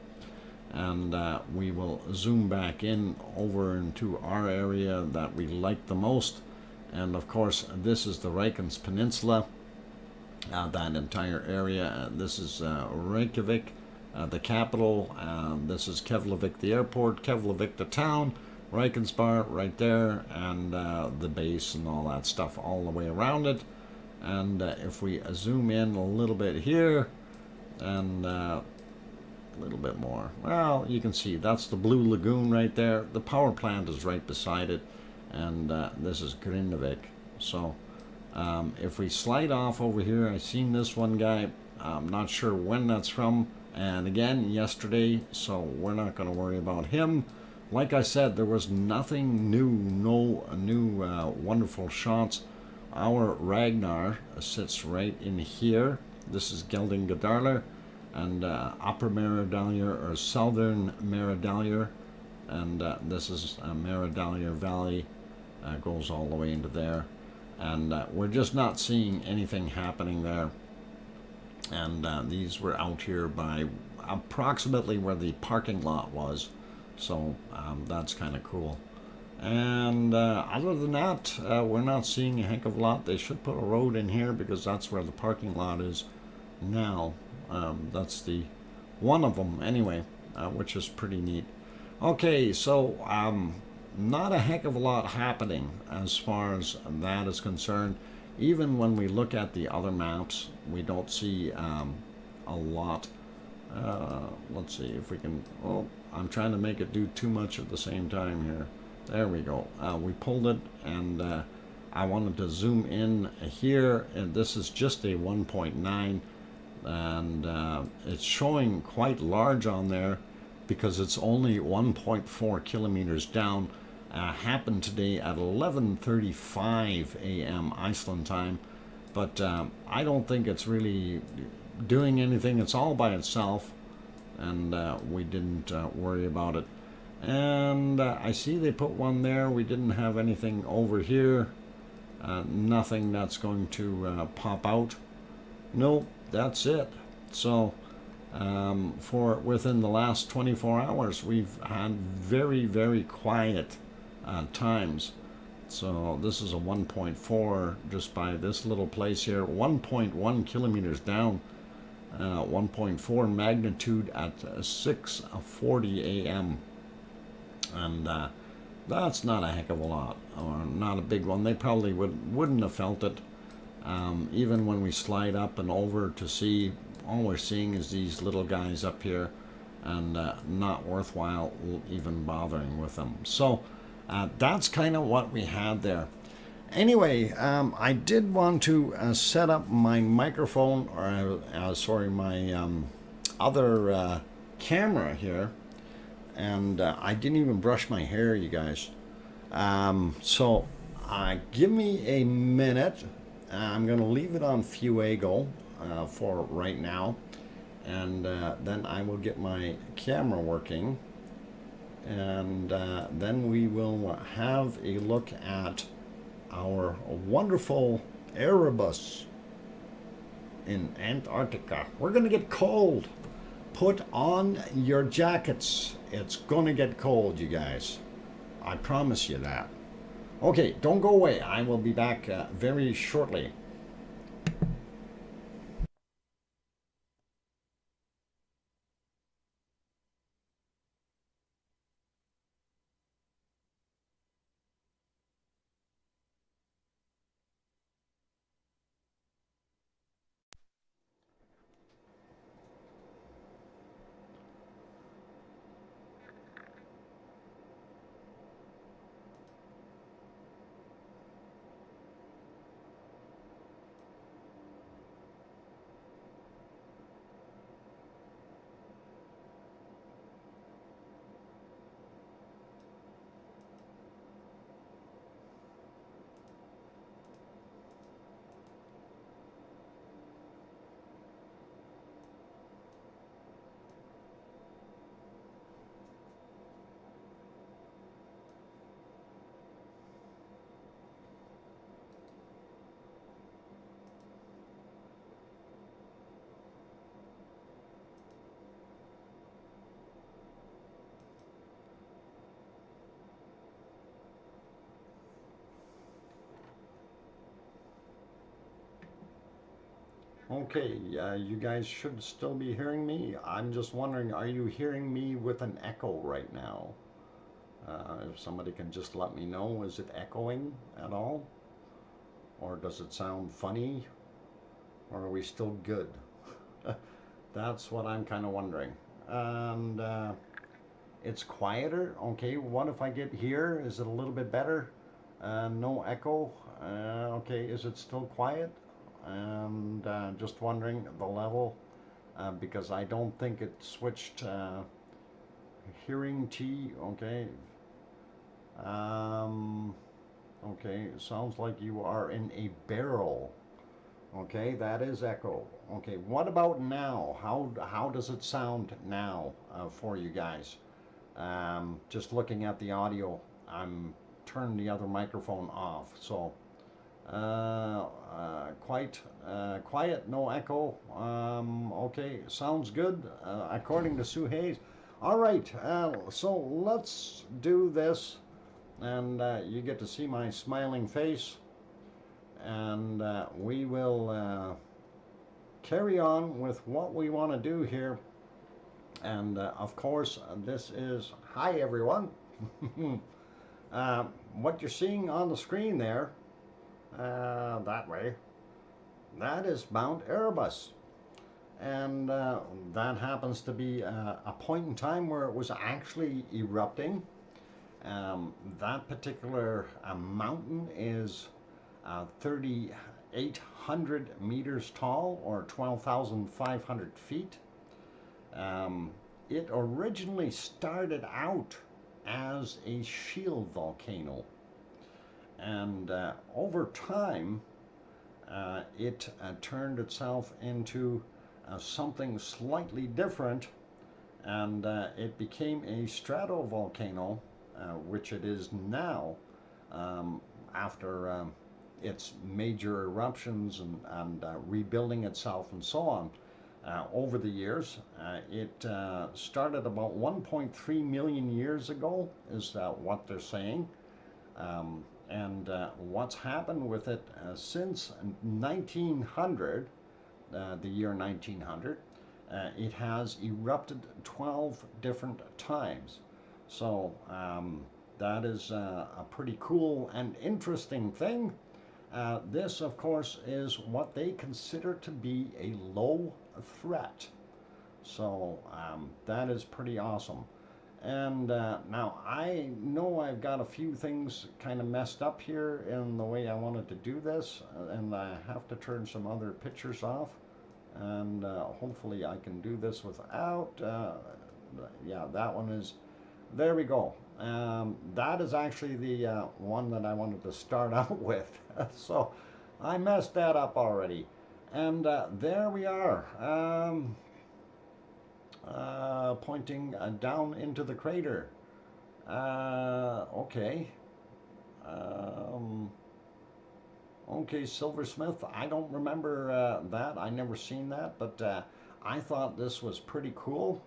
And we will zoom back in over into our area that we like the most. And of course, this is the Reykjanes Peninsula, that entire area. This is Reykjavik, the capital. This is Keflavik, the airport, Keflavik, the town, Reykjanesbar right there, and the base and all that stuff all the way around it. And if we zoom in a little bit here, and a little bit more, well, you can see that's the Blue Lagoon right there. The power plant is right beside it, and this is Grindavik. So if we slide off over here, I seen this one guy. I'm not sure when that's from, and again yesterday, so we're not going to worry about him. Like I said, there was nothing new, no new wonderful shots. Our Ragnar sits right in here. This is Geldingadalur, and Upper Meridalier or Southern Meridalier, and this is Meridalier Valley, goes all the way into there. And we're just not seeing anything happening there. And these were out here by approximately where the parking lot was. So that's kind of cool. And other than that, we're not seeing a heck of a lot. They should put a road in here because that's where the parking lot is now. That's the one of them anyway, which is pretty neat. Okay, so not a heck of a lot happening as far as that is concerned. Even when we look at the other maps, we don't see a lot. Let's see if we can. Oh, I'm trying to make it do too much at the same time here. There we go. We pulled it, and I wanted to zoom in here, and this is just a 1.9, and it's showing quite large on there because it's only 1.4 kilometers down. Happened today at 11:35 a.m. Iceland time, but I don't think it's really doing anything. It's all by itself, and we didn't worry about it. And I see they put one there. We didn't have anything over here. Nothing that's going to pop out. Nope, that's it. So for within the last 24 hours, we've had very, very quiet times. So this is a 1.4 just by this little place here. 1.1 kilometers down. 1.4 magnitude at 6:40 a.m. And that's not a heck of a lot, or not a big one. They probably wouldn't have felt it. Even when we slide up and over to see, all we're seeing is these little guys up here, and not worthwhile even bothering with them. So that's kind of what we had there. Anyway, I did want to set up my microphone, or sorry, my other camera here. And I didn't even brush my hair, you guys. So give me a minute. I'm going to leave it on Fuego for right now. And then I will get my camera working. And then we will have a look at our wonderful Erebus in Antarctica. We're going to get cold. Put on your jackets. It's gonna get cold, you guys. I promise you that. Okay, don't go away. I will be back very shortly. Okay, you guys should still be hearing me. I'm just wondering, are you hearing me with an echo right now? If somebody can just let me know, is it echoing at all? Or does it sound funny? Or are we still good? That's what I'm kind of wondering. And it's quieter. Okay, what if I get here? Is it a little bit better? No echo. Okay, is it still quiet? And just wondering the level because I don't think it switched hearing T. Okay. Um, okay, sounds like you are in a barrel. Okay, that is echo. Okay, what about now? How does it sound now for you guys? Just looking at the audio, I'm turned the other microphone off, so quite quiet, no echo. Okay, sounds good according to Sue Hayes. All right, so let's do this. and you get to see my smiling face, and we will carry on with what we want to do here. And of course, this is, hi everyone. What you're seeing on the screen there, that way, that is Mount Erebus. And that happens to be a point in time where it was actually erupting. That particular mountain is 3,800 meters tall, or 12,500 feet. It originally started out as a shield volcano, and over time it turned itself into something slightly different, and it became a stratovolcano, which it is now, after its major eruptions and rebuilding itself and so on. Over the years, it started about 1.3 million years ago, is what they're saying. And what's happened with it since 1900, the year 1900, it has erupted 12 different times. So that is a pretty cool and interesting thing. This, of course, is what they consider to be a low threat. So that is pretty awesome. And now I know I've got a few things kind of messed up here in the way I wanted to do this, and I have to turn some other pictures off, and hopefully I can do this without, yeah, that one is, there we go. That is actually the one that I wanted to start out with. So I messed that up already. And there we are, pointing down into the crater. Okay. Okay, Silversmith, I don't remember that. I never seen that, but I thought this was pretty cool.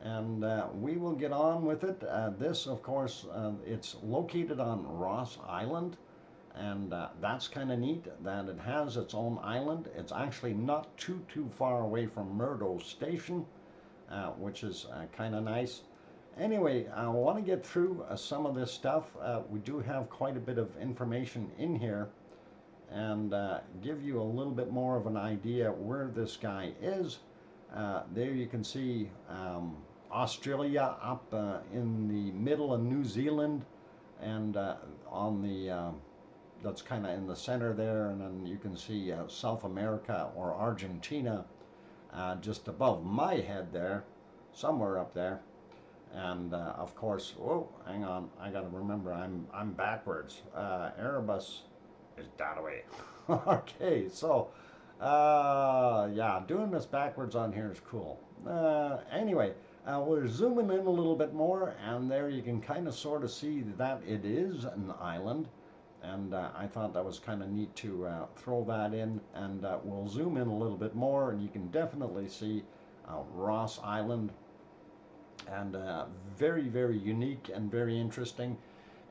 And we will get on with it. This, of course, it's located on Ross Island, and that's kind of neat that it has its own island. It's actually not too far away from Murdo Station, which is kind of nice. Anyway, I want to get through some of this stuff. We do have quite a bit of information in here, and give you a little bit more of an idea where this guy is. There you can see Australia up in the middle of New Zealand, and on the that's kind of in the center there, and then you can see South America or Argentina just above my head there, somewhere up there. And of course, oh, hang on, I got to remember I'm backwards. Erebus is that away. Okay, so yeah, doing this backwards on here is cool. Anyway, we're zooming in a little bit more, and there you can kind of sort of see that it is an island, and I thought that was kind of neat to throw that in, and we'll zoom in a little bit more, and you can definitely see Ross Island, and very, very unique and very interesting.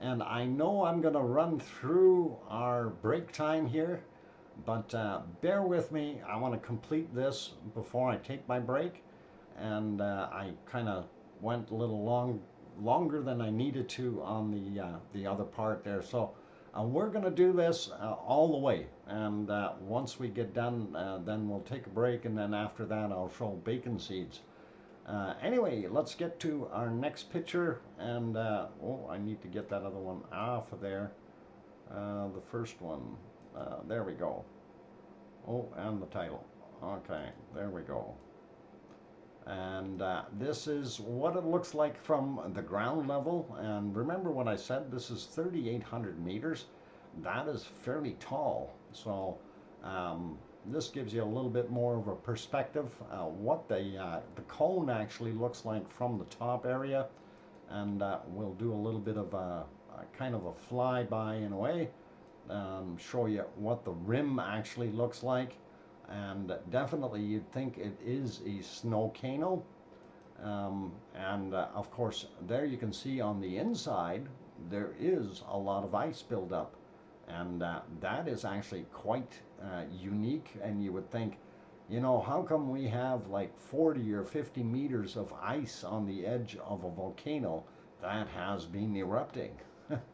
And I know I'm going to run through our break time here, but bear with me. I want to complete this before I take my break, and I kind of went a little longer than I needed to on the other part there. So we're going to do this all the way, and once we get done, then we'll take a break, and then after that I'll show bacon seeds. Anyway, let's get to our next picture, and oh, I need to get that other one off of there. The first one, there we go. Oh, and the title. Okay, there we go. And this is what it looks like from the ground level. And remember what I said, this is 3,800 meters. That is fairly tall. So this gives you a little bit more of a perspective what the cone actually looks like from the top area. And we'll do a little bit of a kind of a flyby in a way, show you what the rim actually looks like. And definitely you'd think it is a snowcano. And of course there you can see on the inside there is a lot of ice buildup, and that is actually quite unique. And you would think, you know, how come we have like 40 or 50 meters of ice on the edge of a volcano that has been erupting?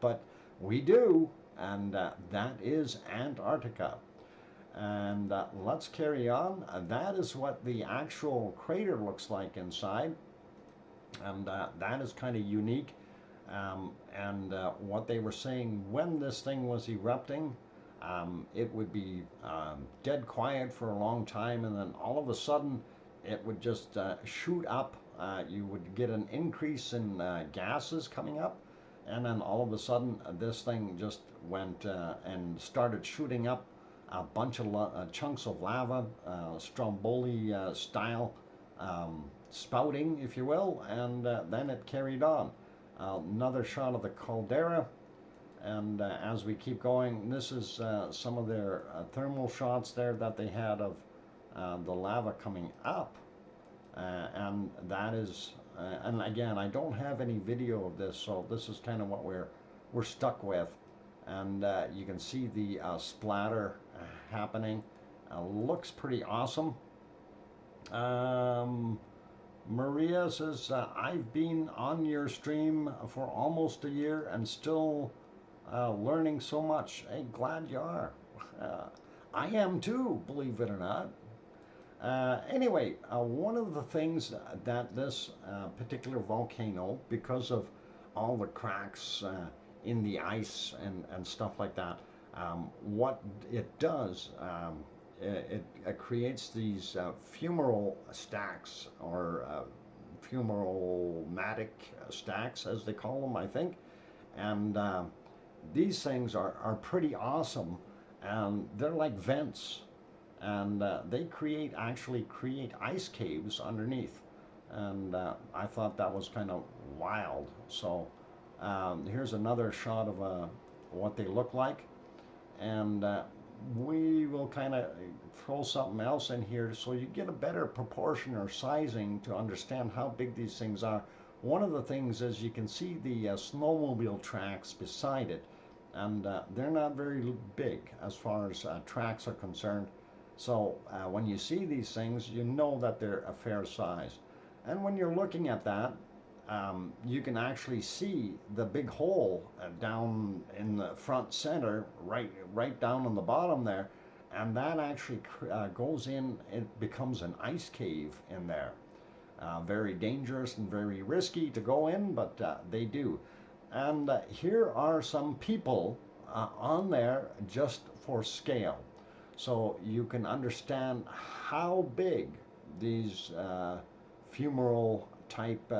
But we do, and that is Antarctica. And let's carry on. That is what the actual crater looks like inside, and that is kind of unique. And what they were saying, when this thing was erupting, it would be dead quiet for a long time, and then all of a sudden it would just shoot up. You would get an increase in gases coming up, and then all of a sudden this thing just went and started shooting up a bunch of chunks of lava, Stromboli style spouting, if you will, and then it carried on. Another shot of the caldera, and as we keep going, this is some of their thermal shots there that they had of the lava coming up, and that is, and again, I don't have any video of this, so this is kind of what we're stuck with, and you can see the splatter happening. Looks pretty awesome. Maria says, I've been on your stream for almost a year and still learning so much. Hey, glad you are. I am too, believe it or not. Anyway, one of the things that this particular volcano, because of all the cracks in the ice and stuff like that, what it does, it creates these fumarole stacks, or fumaromatic stacks, as they call them, I think. And these things are pretty awesome, and they're like vents, and they actually create ice caves underneath. And I thought that was kind of wild. So here's another shot of what they look like, and we will kind of throw something else in here so you get a better proportion or sizing to understand how big these things are. One of the things is you can see the snowmobile tracks beside it, and they're not very big as far as tracks are concerned. So when you see these things, you know that they're a fair size. And when you're looking at that, you can actually see the big hole down in the front center, right down on the bottom there, and that actually goes in. It becomes an ice cave in there. Very dangerous and very risky to go in, but they do. And here are some people on there just for scale, so you can understand how big these fumarole type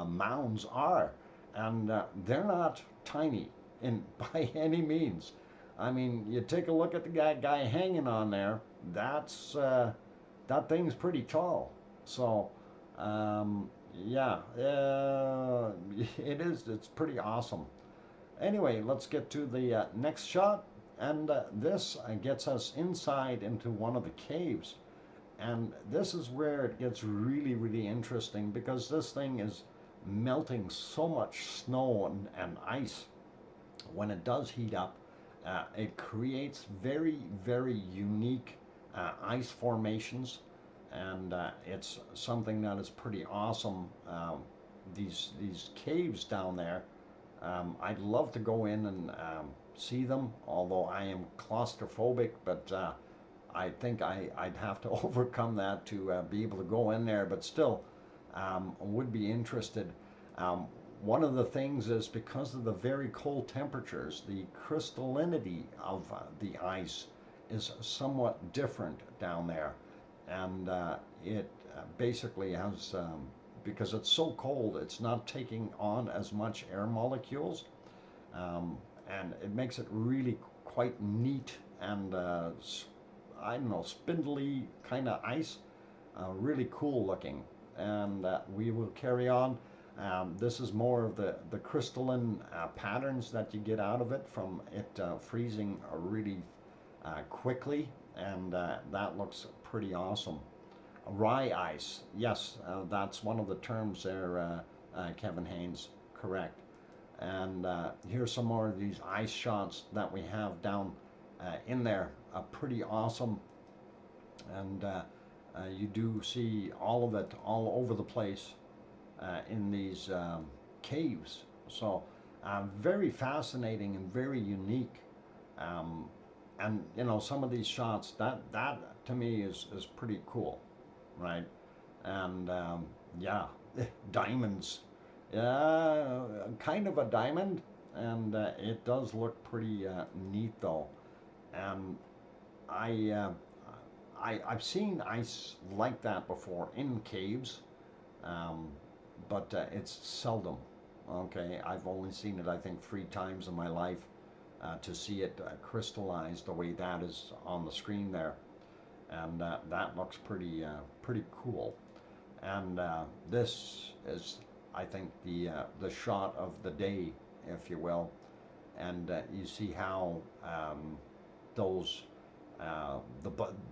mounds are, and they're not tiny by any means. I mean, you take a look at the guy hanging on there. That's that thing's pretty tall. So yeah, it is. It's pretty awesome. Anyway, let's get to the next shot, and this gets us inside into one of the caves. And this is where it gets really interesting, because this thing is melting so much snow and ice. When it does heat up, it creates very unique ice formations, and it's something that is pretty awesome. These caves down there, I'd love to go in and see them, although I am claustrophobic, but I think I'd have to overcome that to be able to go in there, but still would be interested. One of the things is, because of the very cold temperatures, the crystallinity of the ice is somewhat different down there, and it basically has, because it's so cold, it's not taking on as much air molecules, and it makes it really quite neat and I don't know, spindly kind of ice, really cool looking. And we will carry on. This is more of the crystalline patterns that you get out of it from it freezing really quickly, and that looks pretty awesome. Rye ice, yes, that's one of the terms there, Kevin Haynes, correct. And here's some more of these ice shots that we have down in there. Pretty awesome. And you do see all of it all over the place in these caves. So very fascinating and very unique. Um, and you know, some of these shots, that to me is pretty cool, right? And yeah, diamonds, yeah, kind of a diamond, and it does look pretty neat though. And I, uh, I've seen ice like that before in caves, um, but it's seldom. Okay, I've only seen it I think 3 times in my life. To see it crystallized the way that is on the screen there, and that looks pretty cool. And this is, I think, the shot of the day, if you will. And you see how those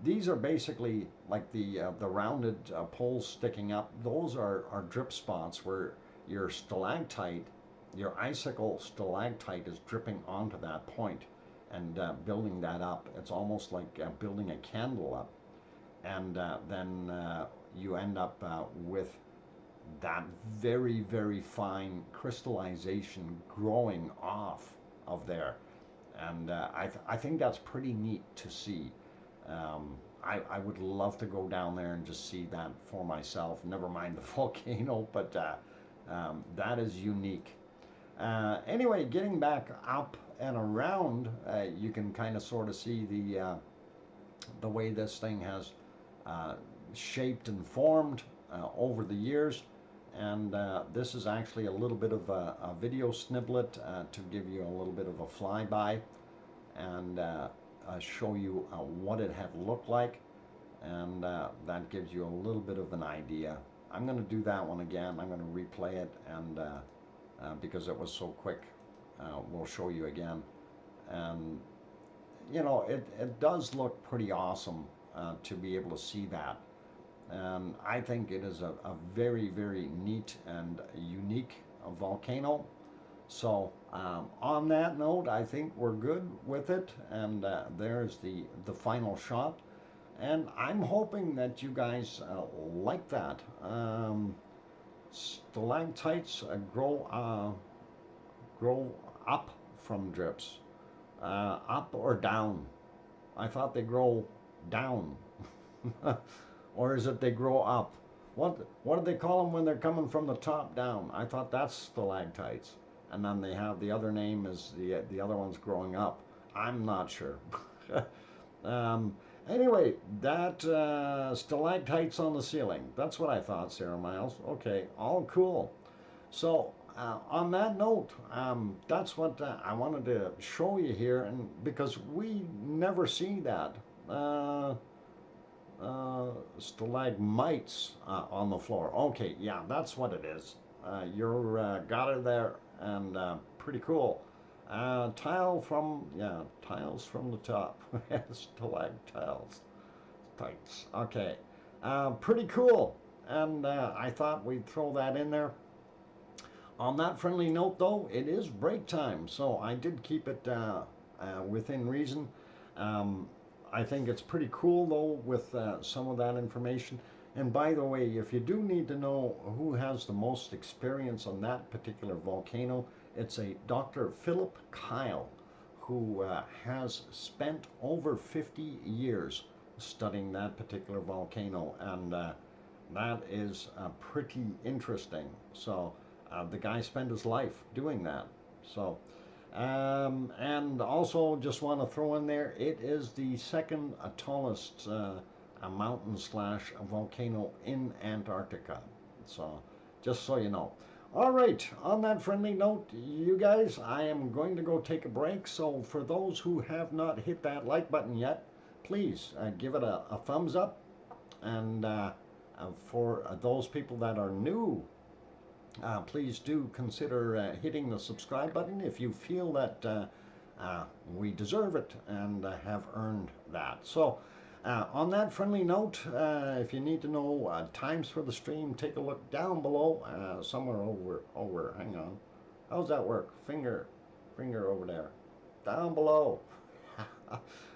these are basically like the rounded poles sticking up. Those are drip spots where your stalactite, your icicle stalactite, is dripping onto that point and building that up. It's almost like building a candle up, and then you end up with that very fine crystallization growing off of there. And I think that's pretty neat to see. I would love to go down there and just see that for myself. Never mind the volcano, but that is unique. Anyway, getting back up and around, you can kind of sort of see the way this thing has uh, shaped and formed over the years. And this is actually a little bit of a video sniblet to give you a little bit of a flyby and show you what it had looked like. And that gives you a little bit of an idea. I'm going to do that one again. I'm going to replay it, and because it was so quick, we'll show you again. And you know, it does look pretty awesome to be able to see that. And I think it is a very neat and unique volcano. So on that note, I think we're good with it. And there's the final shot. And I'm hoping that you guys like that. Stalactites grow up from drips, up or down. I thought they grow down. Or is it they grow up? What do they call them when they're coming from the top down? I thought that's stalactites. And then they have the other name is the other one's growing up. I'm not sure. Anyway, that stalactites on the ceiling. That's what I thought, Sarah Miles. Okay, all cool. So on that note, that's what I wanted to show you here, and because we never see that. Stalagmites on the floor. Okay, yeah, that's what it is. You're got it there, and pretty cool. Tiles from the top. Stalactiles. Tights. Okay, pretty cool. And I thought we'd throw that in there. On that friendly note, though, it is break time, so I did keep it within reason. Um, I think it's pretty cool, though, with some of that information. And by the way, if you do need to know who has the most experience on that particular volcano, it's a Dr. Philip Kyle, who has spent over 50 years studying that particular volcano. And that is pretty interesting. So the guy spent his life doing that. So and also just want to throw in there, it is the second tallest mountain slash volcano in Antarctica. So just so you know. All right, on that friendly note, you guys, I am going to go take a break. So for those who have not hit that like button yet, please give it a thumbs up. And for those people that are new, please do consider hitting the subscribe button if you feel that we deserve it and have earned that. So on that friendly note, if you need to know times for the stream, take a look down below, somewhere over, hang on, How's that work? Finger over there. Down below.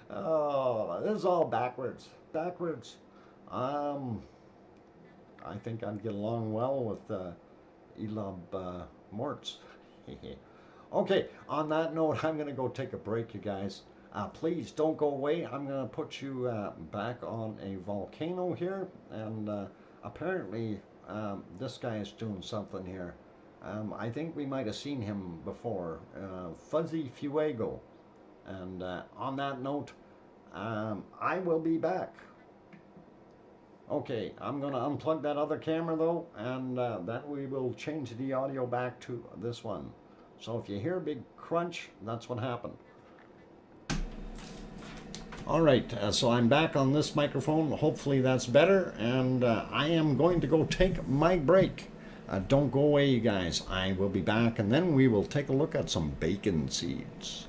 Oh, this is all backwards. Backwards. Um, I think I'd get along well with Elab Mortz. Okay, on that note, I'm going to go take a break, you guys. Please don't go away. I'm going to put you back on a volcano here. And apparently, this guy is doing something here. I think we might have seen him before. Fuzzy Fuego. And on that note, I will be back. Okay, I'm going to unplug that other camera though, and then we will change the audio back to this one. So if you hear a big crunch, that's what happened. All right, so I'm back on this microphone. Hopefully that's better, and I am going to go take my break. Don't go away, you guys. I will be back, and then we will take a look at some bacon seeds.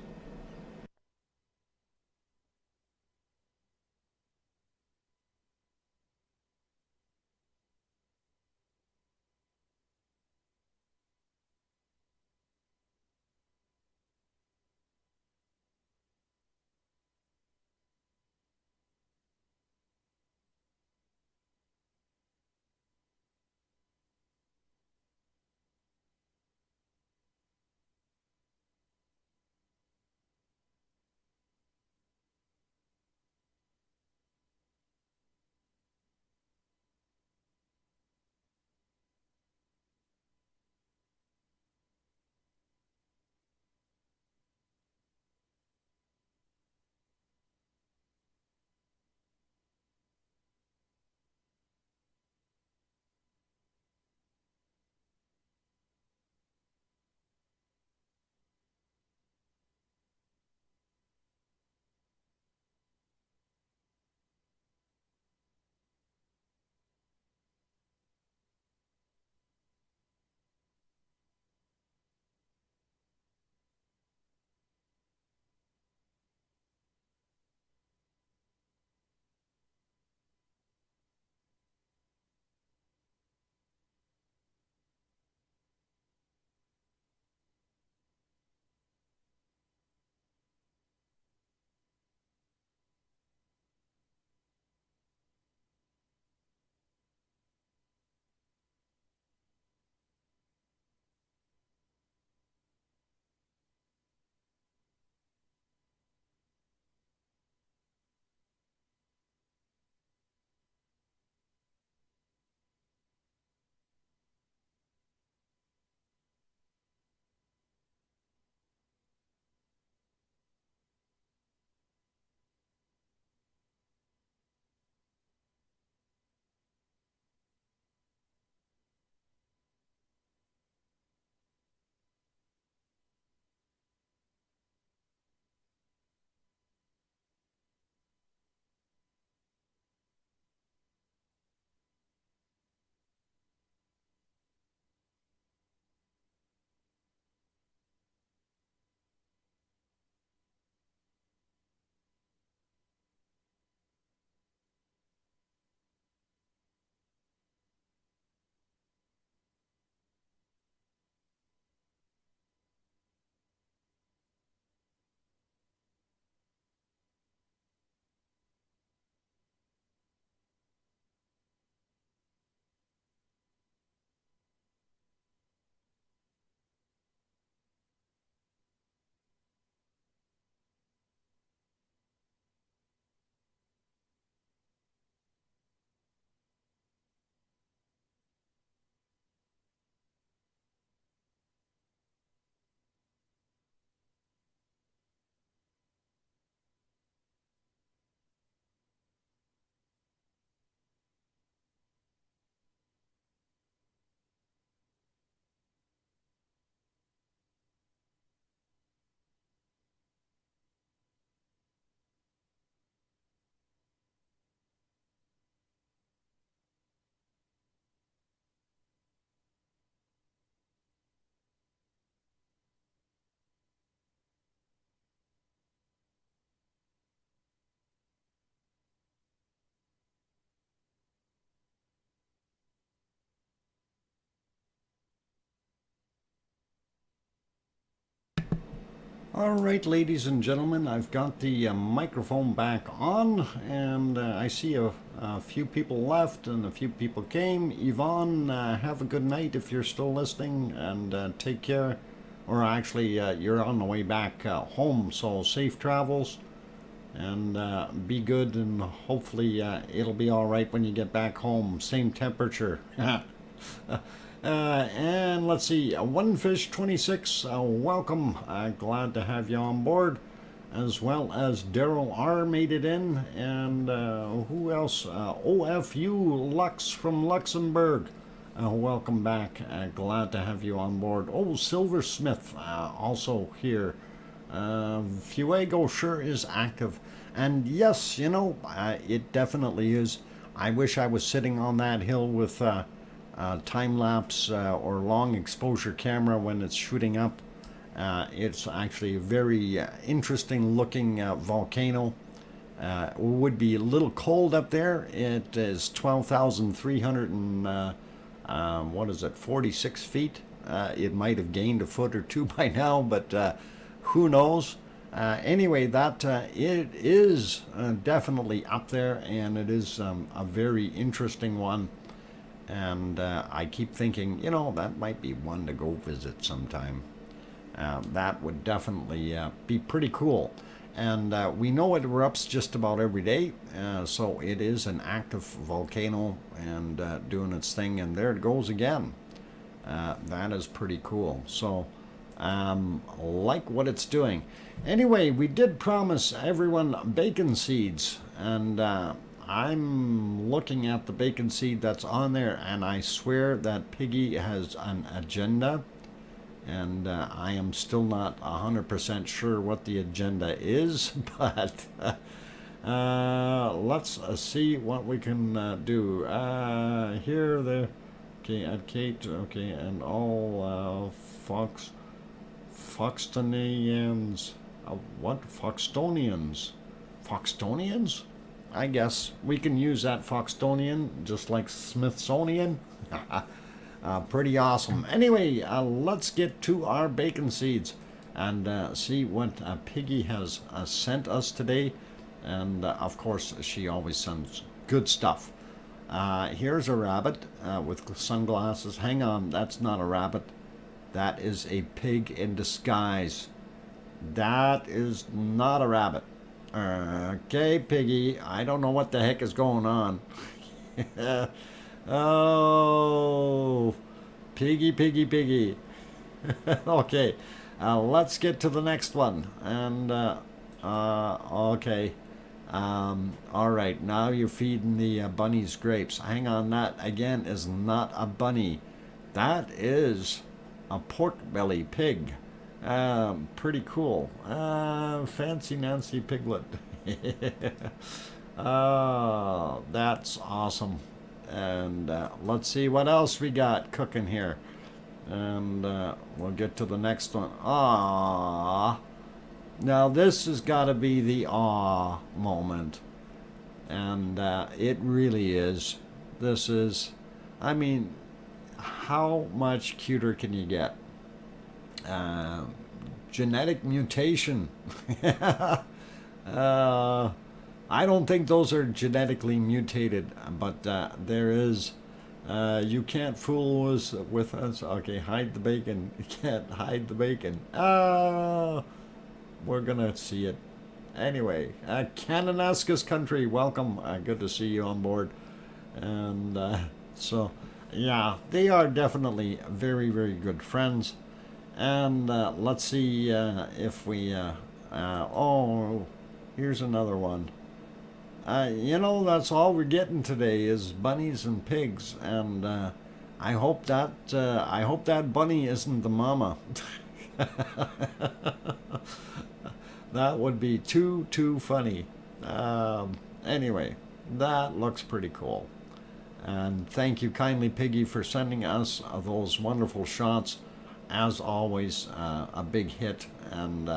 All right, ladies and gentlemen, I've got the microphone back on, and I see a few people left and a few people came. Yvonne, have a good night if you're still listening, and take care. Or actually, you're on the way back home, so safe travels, and be good, and hopefully it'll be all right when you get back home. Same temperature. And let's see, One Fish 26, welcome. Glad to have you on board, as well as Daryl R made it in, and who else? OFU Lux from Luxembourg. Welcome back. Glad to have you on board. Oh, Silversmith also here. Fuego sure is active, and yes, you know, it definitely is. I wish I was sitting on that hill with time-lapse or long exposure camera when it's shooting up. It's actually a very interesting looking volcano. It would be a little cold up there. It is 12,300 and what is it, 46 feet. It might have gained a foot or two by now, but who knows. Anyway, that it is definitely up there, and it is a very interesting one. And I keep thinking, you know, that might be one to go visit sometime. That would definitely be pretty cool. And we know it erupts just about every day, so it is an active volcano and doing its thing, and there it goes again. That is pretty cool. So, like what it's doing. Anyway, we did promise everyone bacon seeds, and I'm looking at the bacon seed that's on there, and I swear that Piggy has an agenda, and I am still not 100% sure what the agenda is, but let's see what we can do. Here, there, okay, at Kate, okay, and all Foxtonians, what? Foxtonians? Foxtonians? I guess we can use that Foxtonian, just like Smithsonian. Pretty awesome. Anyway, let's get to our bacon seeds and see what Piggy has sent us today. And of course, she always sends good stuff. Here's a rabbit with sunglasses. Hang on, that's not a rabbit. That is a pig in disguise. That is not a rabbit. Okay, Piggy, I don't know what the heck is going on. Oh, Piggy, Piggy, Piggy. Okay, let's get to the next one. And, okay. All right, now you're feeding the bunnies grapes. Hang on, that, again, is not a bunny. That is a pork belly pig. Pretty cool. Fancy Nancy Piglet. Oh, that's awesome. And let's see what else we got cooking here. And we'll get to the next one. Ah, now this has got to be the awe moment. And it really is. This is, I mean, how much cuter can you get? Genetic mutation. I don't think those are genetically mutated, but there is. You can't fool us with us. Okay, hide the bacon. You can't hide the bacon. We're gonna see it. Anyway, Kananaskis country, welcome. Good to see you on board. And so, yeah, they are definitely very, very good friends. And let's see if we, oh, here's another one. You know, that's all we're getting today is bunnies and pigs, and I hope that bunny isn't the mama. That would be too funny. Anyway, that looks pretty cool. And thank you kindly, Piggy, for sending us those wonderful shots. As always, a big hit, and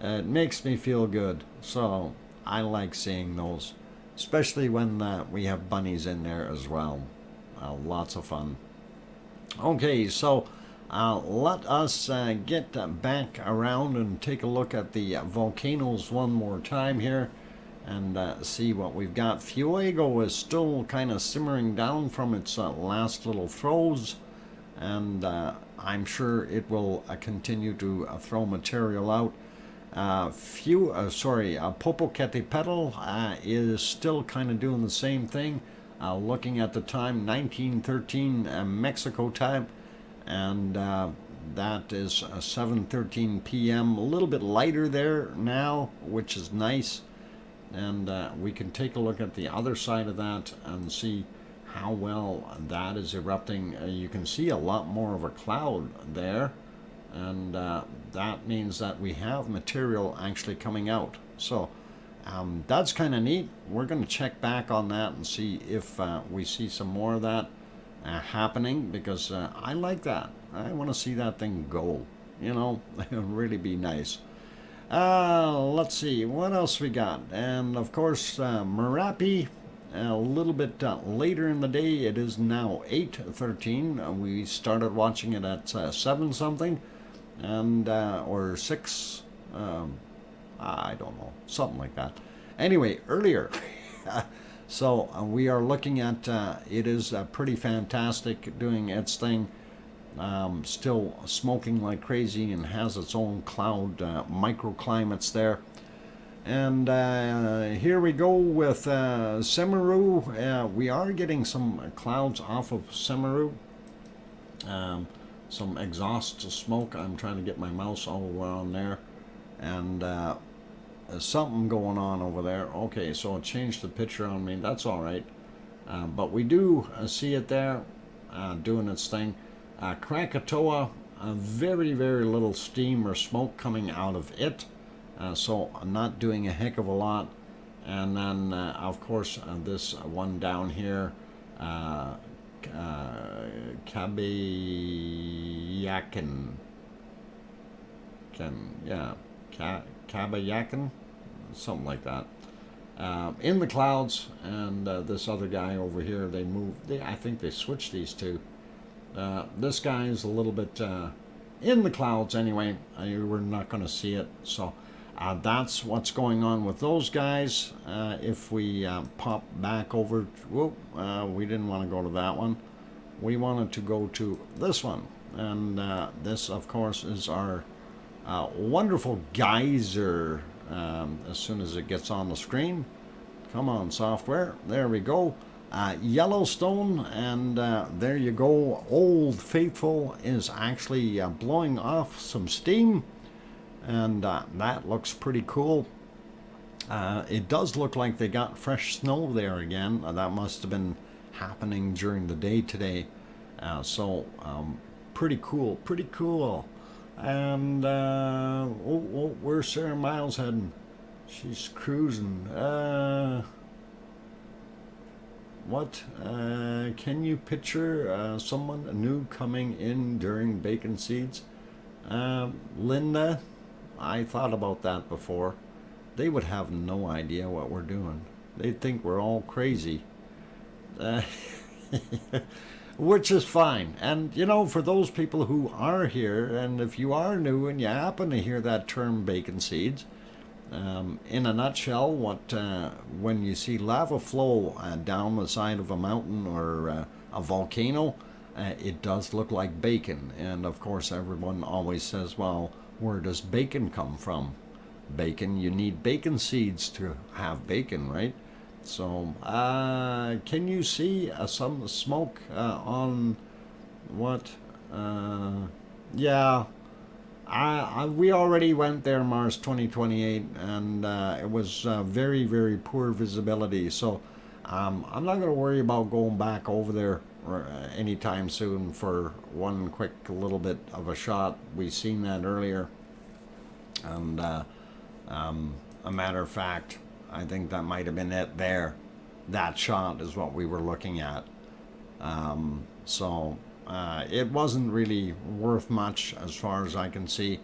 it makes me feel good. So I like seeing those, especially when we have bunnies in there as well. Lots of fun. Okay, so let us get back around and take a look at the volcanoes one more time here and see what we've got. Fuego is still kind of simmering down from its last little throws, and I'm sure it will continue to throw material out. Popocatépetl is still kind of doing the same thing. Looking at the time, 1913 Mexico time, and that is 7:13 p.m. A little bit lighter there now, which is nice. And we can take a look at the other side of that and see how well that is erupting. You can see a lot more of a cloud there, and that means that we have material actually coming out. So that's kind of neat. We're going to check back on that and see if we see some more of that happening, because I like that. I want to see that thing go. You know, it would really be nice. Let's see what else we got. And of course, Merapi, a little bit later in the day. It is now 8:13. We started watching it at 7 something, and or 6. I don't know, something like that. Anyway, earlier. So we are looking at it is pretty fantastic, doing its thing. Still smoking like crazy and has its own cloud microclimates there. And here we go with Semeru. We are getting some clouds off of Semeru. Some exhaust smoke. I'm trying to get my mouse all around there. And something going on over there. Okay, so it changed the picture on me. That's all right. But we do see it there doing its thing. Krakatoa, very, very little steam or smoke coming out of it. So I'm not doing a heck of a lot. And then, of course, this one down here, Kabayakan. Kabayakan? Something like that. In the clouds, and this other guy over here, they moved. I think they switched these two. This guy is a little bit in the clouds anyway. We're not going to see it. So that's what's going on with those guys. If we pop back over, we didn't want to go to that one. We wanted to go to this one. And this, of course, is our wonderful geyser. As soon as it gets on the screen. Come on, software. There we go. Yellowstone, and there you go. Old Faithful is actually blowing off some steam, and that looks pretty cool. It does look like they got fresh snow there again. That must have been happening during the day today. So pretty cool, pretty cool. And where's Sarah Miles heading? She's cruising. What? Can you picture someone new coming in during bacon seeds? Linda, I thought about that before. They would have no idea what we're doing. They'd think we're all crazy. Which is fine. And, you know, for those people who are here, and if you are new and you happen to hear that term bacon seeds, in a nutshell, when you see lava flow down the side of a mountain or a volcano, it does look like bacon. And of course, everyone always says, well, where does bacon come from? Bacon, you need bacon seeds to have bacon, right? So, can you see some smoke on what? Yeah. We already went there Mars 2028, and it was very, very poor visibility. So I'm not going to worry about going back over there anytime soon for one quick little bit of a shot. We seen that earlier, and a matter of fact, I think that might have been it there. That shot is what we were looking at. So it wasn't really worth much as far as I can see.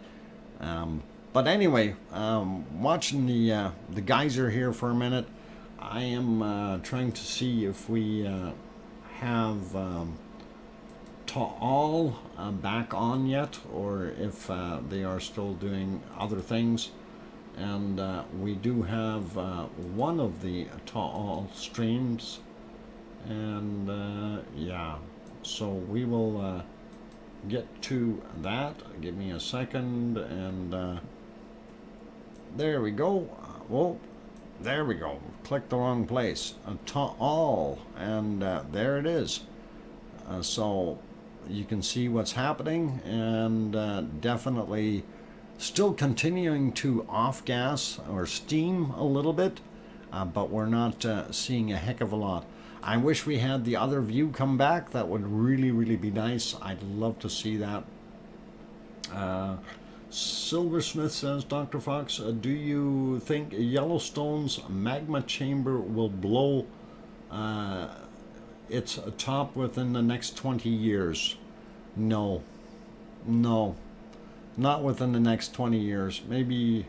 But anyway, watching the geyser here for a minute, I am trying to see if we have Taal back on yet, or if they are still doing other things. And we do have one of the Taal streams, and yeah, so we will get to that. Give me a second, and there we go. Whoa, there we go. Clicked the wrong place. Taal, and there it is. So you can see what's happening, and definitely still continuing to off gas or steam a little bit, but we're not seeing a heck of a lot. I wish we had the other view come back. That would really, really be nice. I'd love to see that. Silversmith says, Dr. Fox, do you think Yellowstone's magma chamber will blow its top within the next 20 years? No. No. Not within the next 20 years. Maybe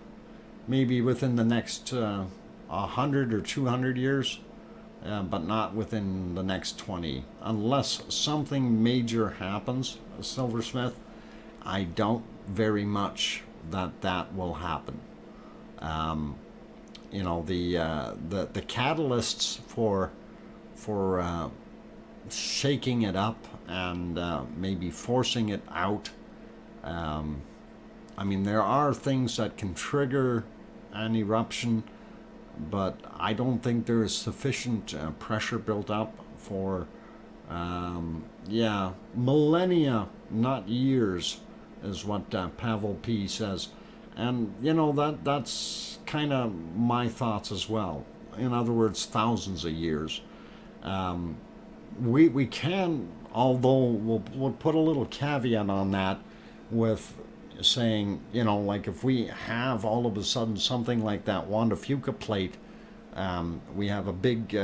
within the next 100 or 200 years, but not within the next 20. Unless something major happens, Silversmith, I don't very much that will happen. You know, the catalysts for shaking it up and maybe forcing it out. I mean, there are things that can trigger an eruption, but I don't think there is sufficient pressure built up for, yeah, millennia, not years, is what Pavel P says. And, you know, that's kind of my thoughts as well. In other words, thousands of years. We can, although we'll put a little caveat on that with saying, you know, like if we have all of a sudden something like that Wanda Fuca plate, we have a big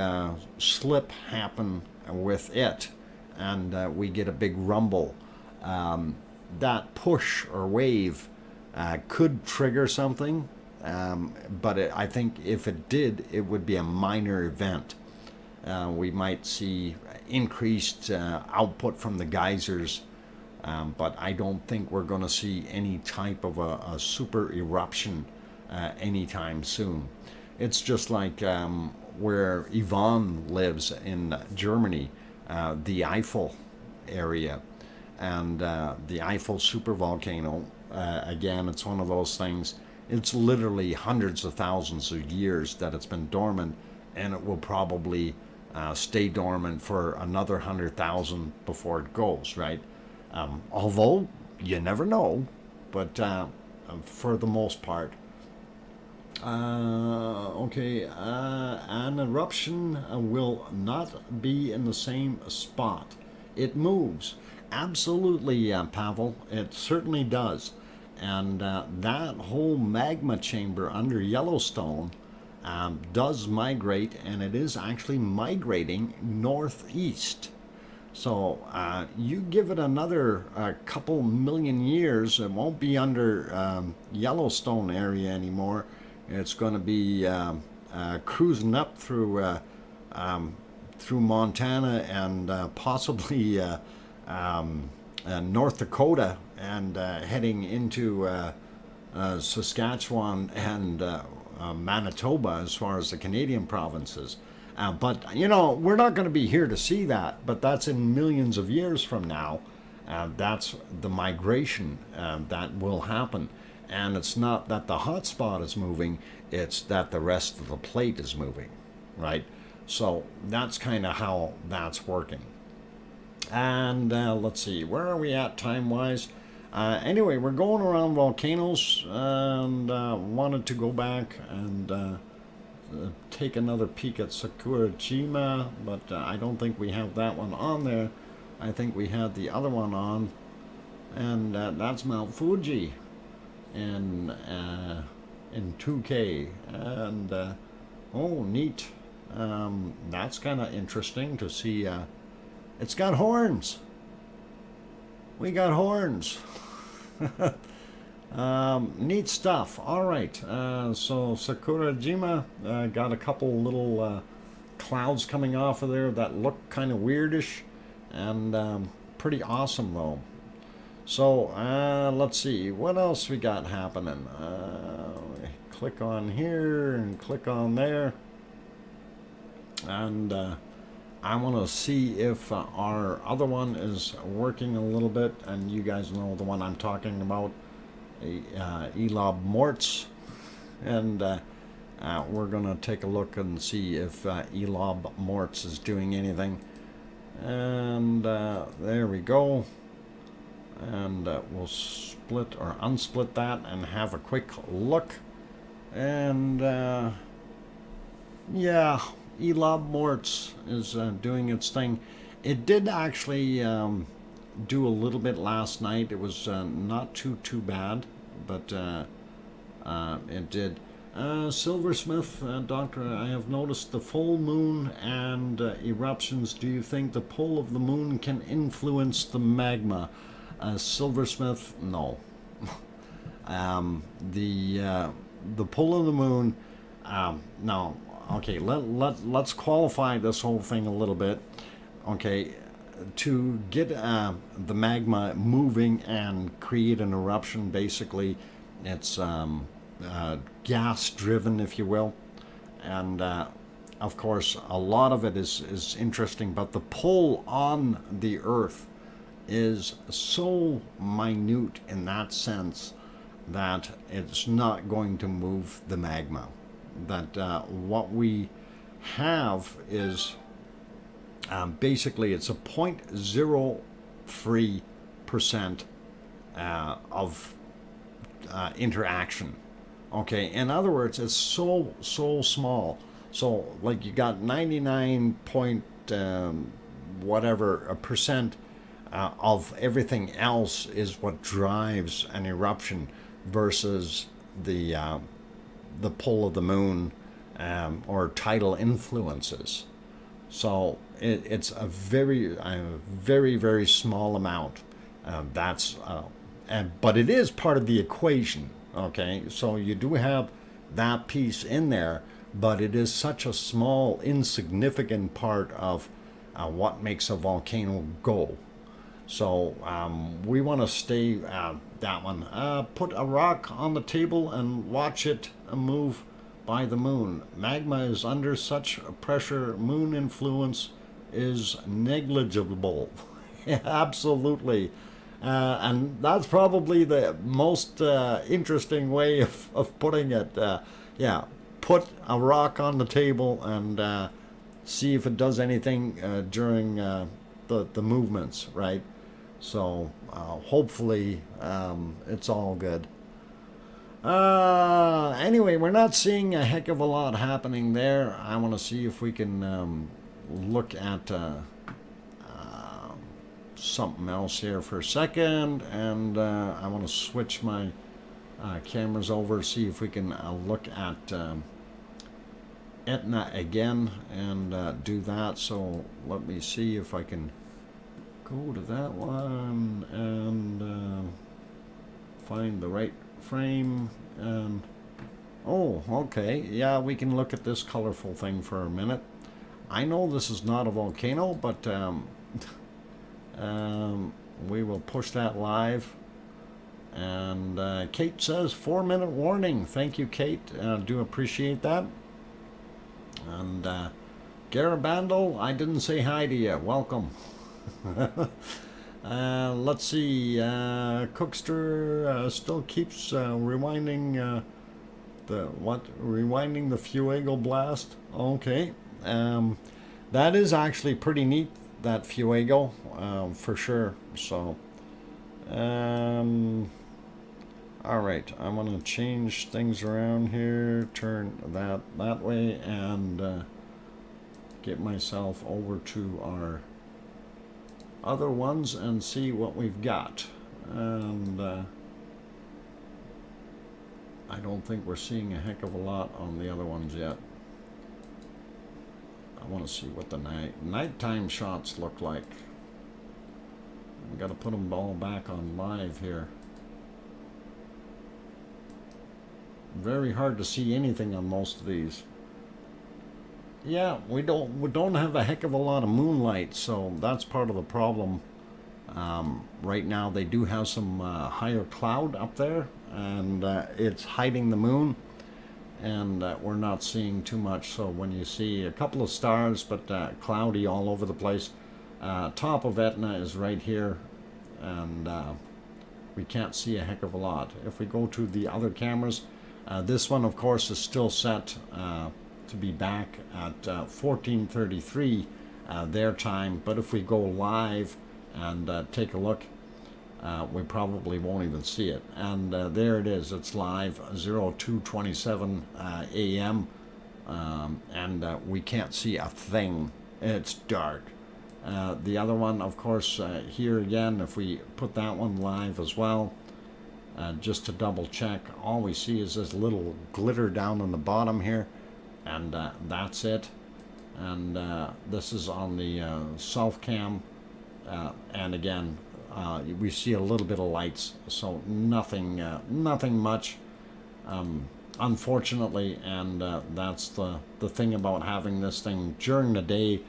slip happen with it, and we get a big rumble. That push or wave could trigger something, but I think if it did, it would be a minor event. We might see increased output from the geysers, but I don't think we're going to see any type of a super eruption anytime soon. It's just like where Yvonne lives in Germany, the Eiffel area, and the Eiffel supervolcano. Again, it's one of those things. It's literally hundreds of thousands of years that it's been dormant, and it will probably stay dormant for another 100,000 before it goes, right? Although you never know, but for the most part. Okay, an eruption will not be in the same spot. It moves. Absolutely, Pavel, it certainly does. And that whole magma chamber under Yellowstone does migrate, and it is actually migrating northeast. So you give it another couple million years, it won't be under Yellowstone area anymore. It's going to be cruising up through Montana and possibly North Dakota, and heading into Saskatchewan and Manitoba as far as the Canadian provinces. But, you know, we're not going to be here to see that, but that's in millions of years from now. That's the migration that will happen. And it's not that the hot spot is moving, it's that the rest of the plate is moving, right? So that's kind of how that's working. And let's see, where are we at time-wise? Anyway, we're going around volcanoes, and wanted to go back and take another peek at Sakurajima, but I don't think we have that one on there. I think we had the other one on, and that's Mount Fuji in 2K, and oh, neat. That's kind of interesting to see. It's got horns. We got horns. Neat stuff. All right. So Sakurajima got a couple little clouds coming off of there that look kind of weirdish, and pretty awesome though. So let's see what else we got happening. Click on here and click on there, and I want to see if our other one is working a little bit, and you guys know the one I'm talking about, Elob Morts, and we're gonna take a look and see if Elob Morts is doing anything. And there we go, and we'll split or unsplit that and have a quick look. And yeah, Elob Morts is doing its thing. It did actually do a little bit last night. It was not too bad, but it did. Silversmith, Doctor, I have noticed the full moon and eruptions. Do you think the pull of the moon can influence the magma? Silversmith, no. The pull of the moon, no. Okay, let's qualify this whole thing a little bit. Okay, to get the magma moving and create an eruption, basically, it's gas driven, if you will, and of course a lot of it is interesting, but the pull on the earth is so minute in that sense that it's not going to move the magma. That what we have is basically it's a 0.03% of interaction. Okay, in other words, it's so small. So like you got 99 point whatever a percent of everything else is what drives an eruption versus the pull of the moon or tidal influences. So it's a very very small amount. But it is part of the equation. Okay, so you do have that piece in there, but it is such a small, insignificant part of what makes a volcano go. So we want to stay that one. Put a rock on the table and watch it move by the moon. Magma is under such pressure, moon influence is negligible. Absolutely. And that's probably the most interesting way of putting it. Yeah, put a rock on the table and see if it does anything during the movements, right? So hopefully it's all good. Anyway, we're not seeing a heck of a lot happening there. I want to see if we can look at something else here for a second, and I want to switch my cameras over, see if we can look at Etna again and do that. So let me see if I can go to that one and find the right frame. And oh, okay, yeah, we can look at this colorful thing for a minute. I know this is not a volcano, but we will push that live. And Kate says 4-minute warning. Thank you, Kate. Do appreciate that. And Garabandal, I didn't say hi to you. Welcome. Let's see. Cookster still keeps rewinding rewinding the Fuego blast. Okay. That is actually pretty neat, that Fuego, for sure. So all right, I'm going to change things around here, turn that way, and get myself over to our other ones and see what we've got. And I don't think we're seeing a heck of a lot on the other ones yet. I want to see what the nighttime shots look like. I've got to put them all back on live here. Very hard to see anything on most of these. Yeah, we don't have a heck of a lot of moonlight, so that's part of the problem Right now they do have some higher cloud up there, and it's hiding the moon, and we're not seeing too much. So when you see a couple of stars, but cloudy all over the place, top of Etna is right here, and we can't see a heck of a lot. If we go to the other cameras, this one of course is still set to be back at 14:33 their time, but if we go live and take a look, we probably won't even see it. And there it is, it's live, 02:27 a.m. And we can't see a thing. It's dark. The other one, of course, here again, if we put that one live as well, just to double check, all we see is this little glitter down on the bottom here, and that's it. And this is on the south cam, and again, we see a little bit of lights, so nothing much, unfortunately. And that's the thing about having this thing during the day.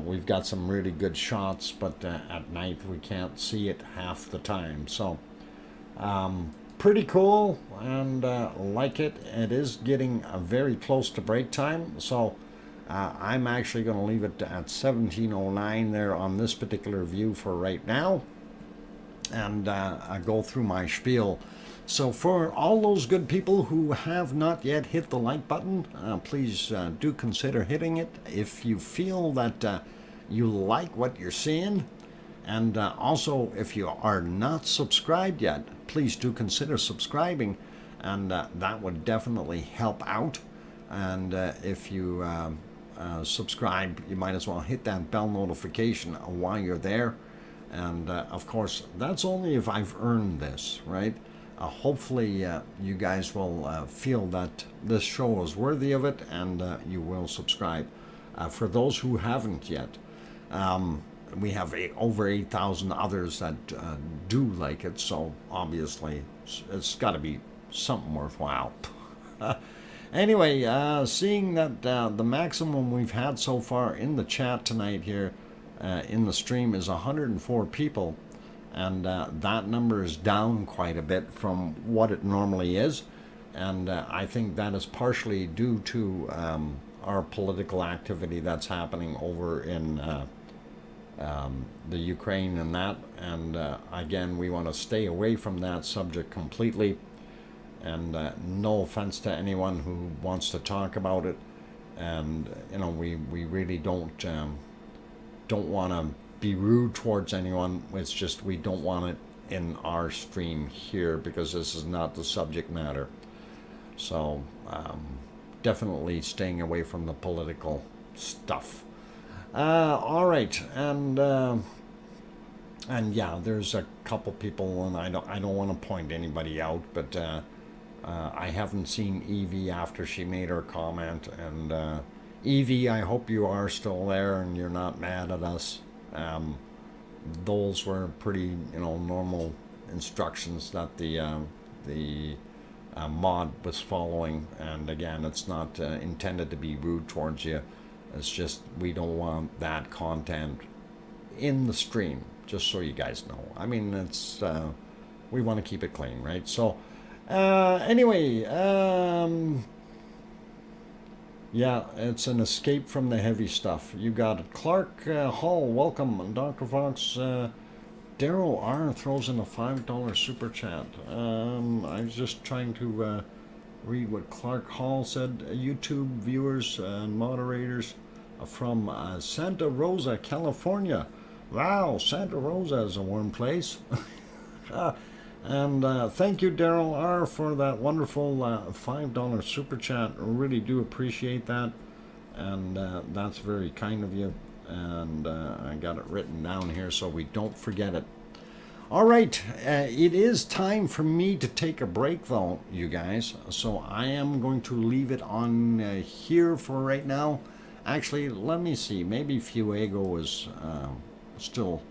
We've got some really good shots, but at night we can't see it half the time. So pretty cool, and like it. It is getting very close to break time, so I'm actually going to leave it at 17:09 there on this particular view for right now, and I go through my spiel. So for all those good people who have not yet hit the like button, please do consider hitting it if you feel that you like what you're seeing. And also, if you are not subscribed yet, please do consider subscribing, and that would definitely help out. And if you subscribe, you might as well hit that bell notification while you're there. And of course, that's only if I've earned this, right? Hopefully you guys will feel that this show is worthy of it, and you will subscribe. For those who haven't yet, we have over 8,000 others that do like it, so obviously it's got to be something worthwhile. Anyway, seeing that the maximum we've had so far in the chat tonight here in the stream is 104 people, and that number is down quite a bit from what it normally is, and I think that is partially due to our political activity that's happening over in the Ukraine and that, and again, we want to stay away from that subject completely, and no offense to anyone who wants to talk about it, and you know, we really don't want to be rude towards anyone. It's just we don't want it in our stream here because this is not the subject matter. So definitely staying away from the political stuff. All right, and yeah, there's a couple people, and I don't want to point anybody out, but I haven't seen Evie after she made her comment, and Evie, I hope you are still there and you're not mad at us. Those were pretty, normal instructions that the mod was following, and again, it's not intended to be rude towards you. It's just we don't want that content in the stream, just so you guys know. I mean, it's we want to keep it clean, right? So anyway, yeah, it's an escape from the heavy stuff. You got it. Clark Hall, welcome. Dr. Fox, Daryl R throws in a $5 super chat. I was just trying to read what Clark Hall said. YouTube viewers and moderators from Santa Rosa, California. Wow, Santa Rosa is a warm place. And thank you, Daryl R, for that wonderful $5 super chat. I really do appreciate that, and that's very kind of you. And I got it written down here so we don't forget it. All right, it is time for me to take a break, though, you guys. So I am going to leave it on here for right now. Actually, let me see. Maybe Fuego is still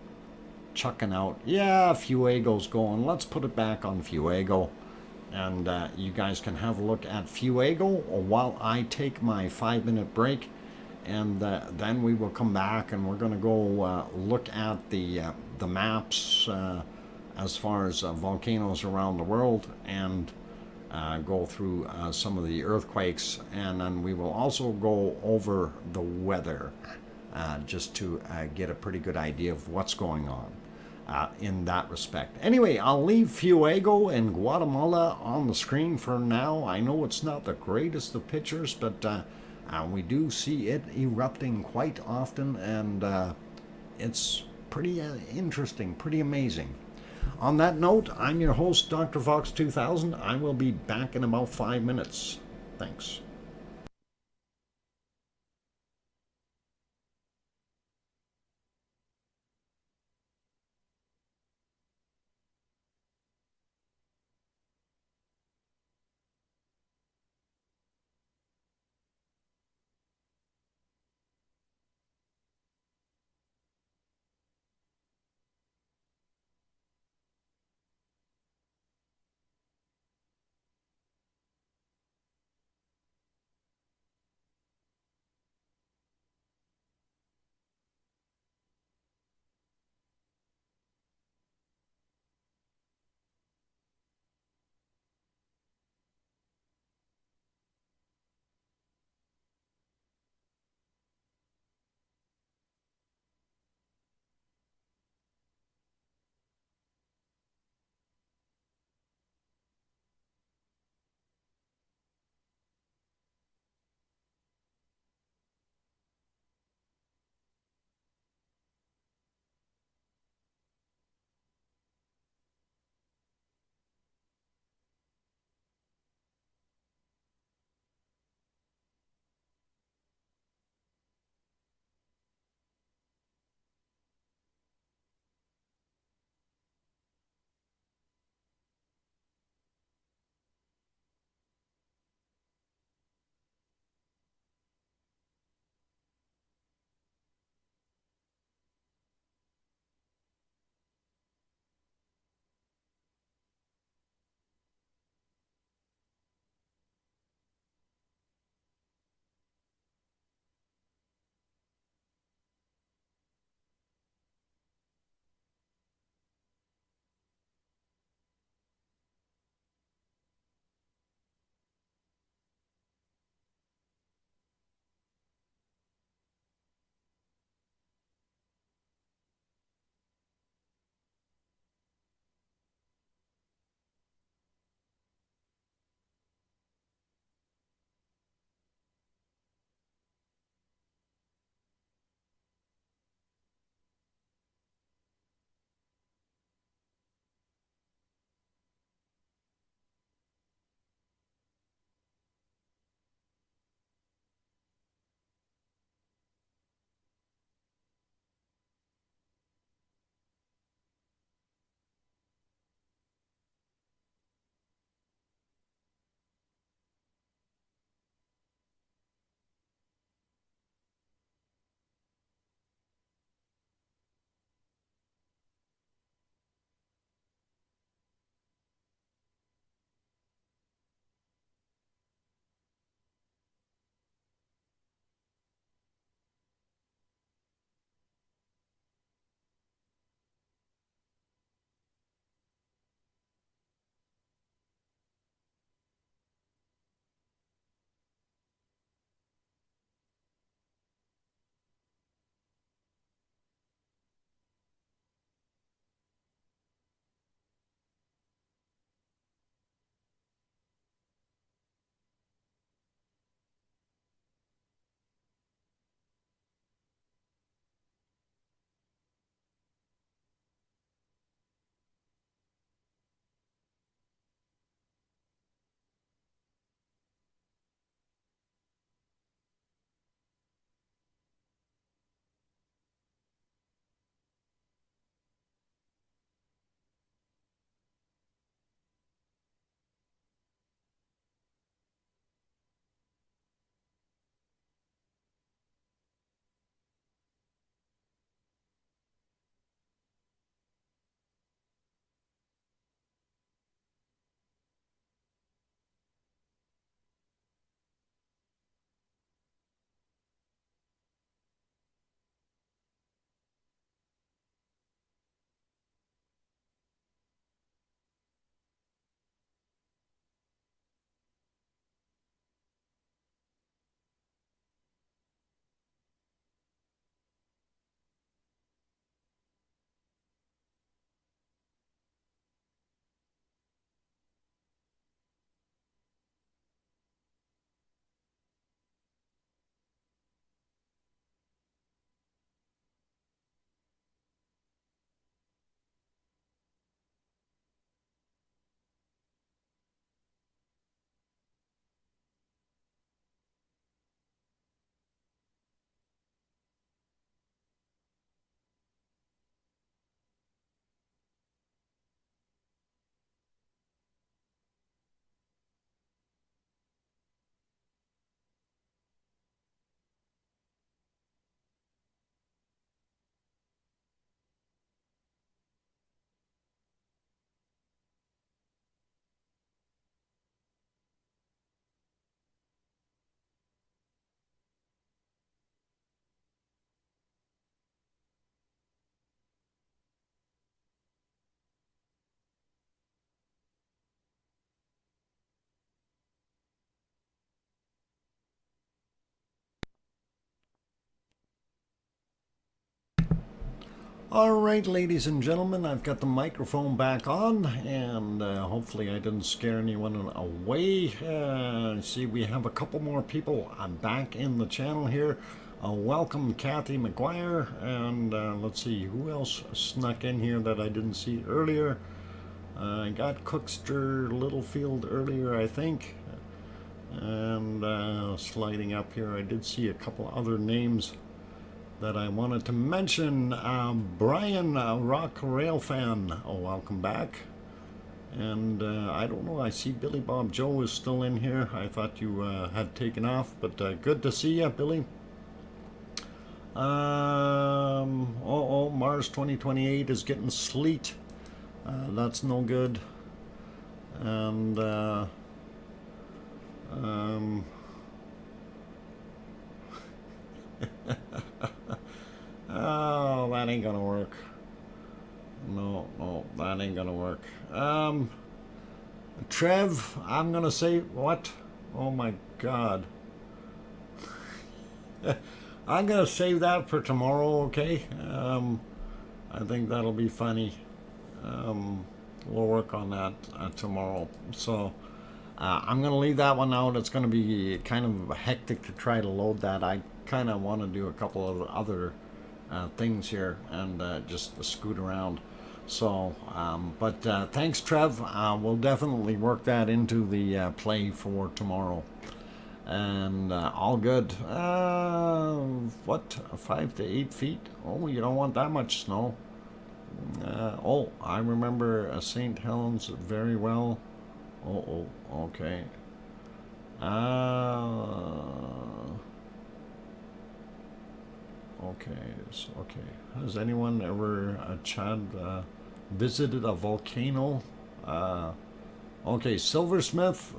chucking out. Yeah, Fuego's going. Let's put it back on Fuego, and you guys can have a look at Fuego while I take my 5-minute break, and then we will come back and we're going to go look at the maps as far as volcanoes around the world, and go through some of the earthquakes, and then we will also go over the weather just to get a pretty good idea of what's going on in that respect. Anyway, I'll leave Fuego in Guatemala on the screen for now. I know it's not the greatest of pictures, but we do see it erupting quite often, and it's pretty interesting, pretty amazing. On that note, I'm your host, DrFox2000. I will be back in about 5 minutes. Thanks. Alright, ladies and gentlemen, I've got the microphone back on, and hopefully I didn't scare anyone away. See, we have a couple more people back in the channel here. Welcome, Kathy McGuire, and let's see, who else snuck in here that I didn't see earlier? I got Cookster Littlefield earlier, I think. And sliding up here, I did see a couple other names that I wanted to mention. Brian, Rock Rail fan, welcome back. And I don't know, I see Billy Bob Joe is still in here. I thought you had taken off, but good to see you, Billy. Mars 2028 is getting sleet. That's no good. And oh, that ain't gonna work. No, that ain't gonna work. Trev, I'm gonna say what? Oh my God. I'm gonna save that for tomorrow, okay? I think that'll be funny. We'll work on that tomorrow. So I'm gonna leave that one out. It's gonna be kind of hectic to try to load that. I kind of want to do a couple of other things here and just scoot around. So, but thanks, Trev. We'll definitely work that into the play for tomorrow. And all good. What, 5 to 8 feet? Oh, you don't want that much snow. Oh, I remember St. Helens very well. Oh, okay. Okay. Has anyone ever, Chad, visited a volcano? Okay, Silversmith.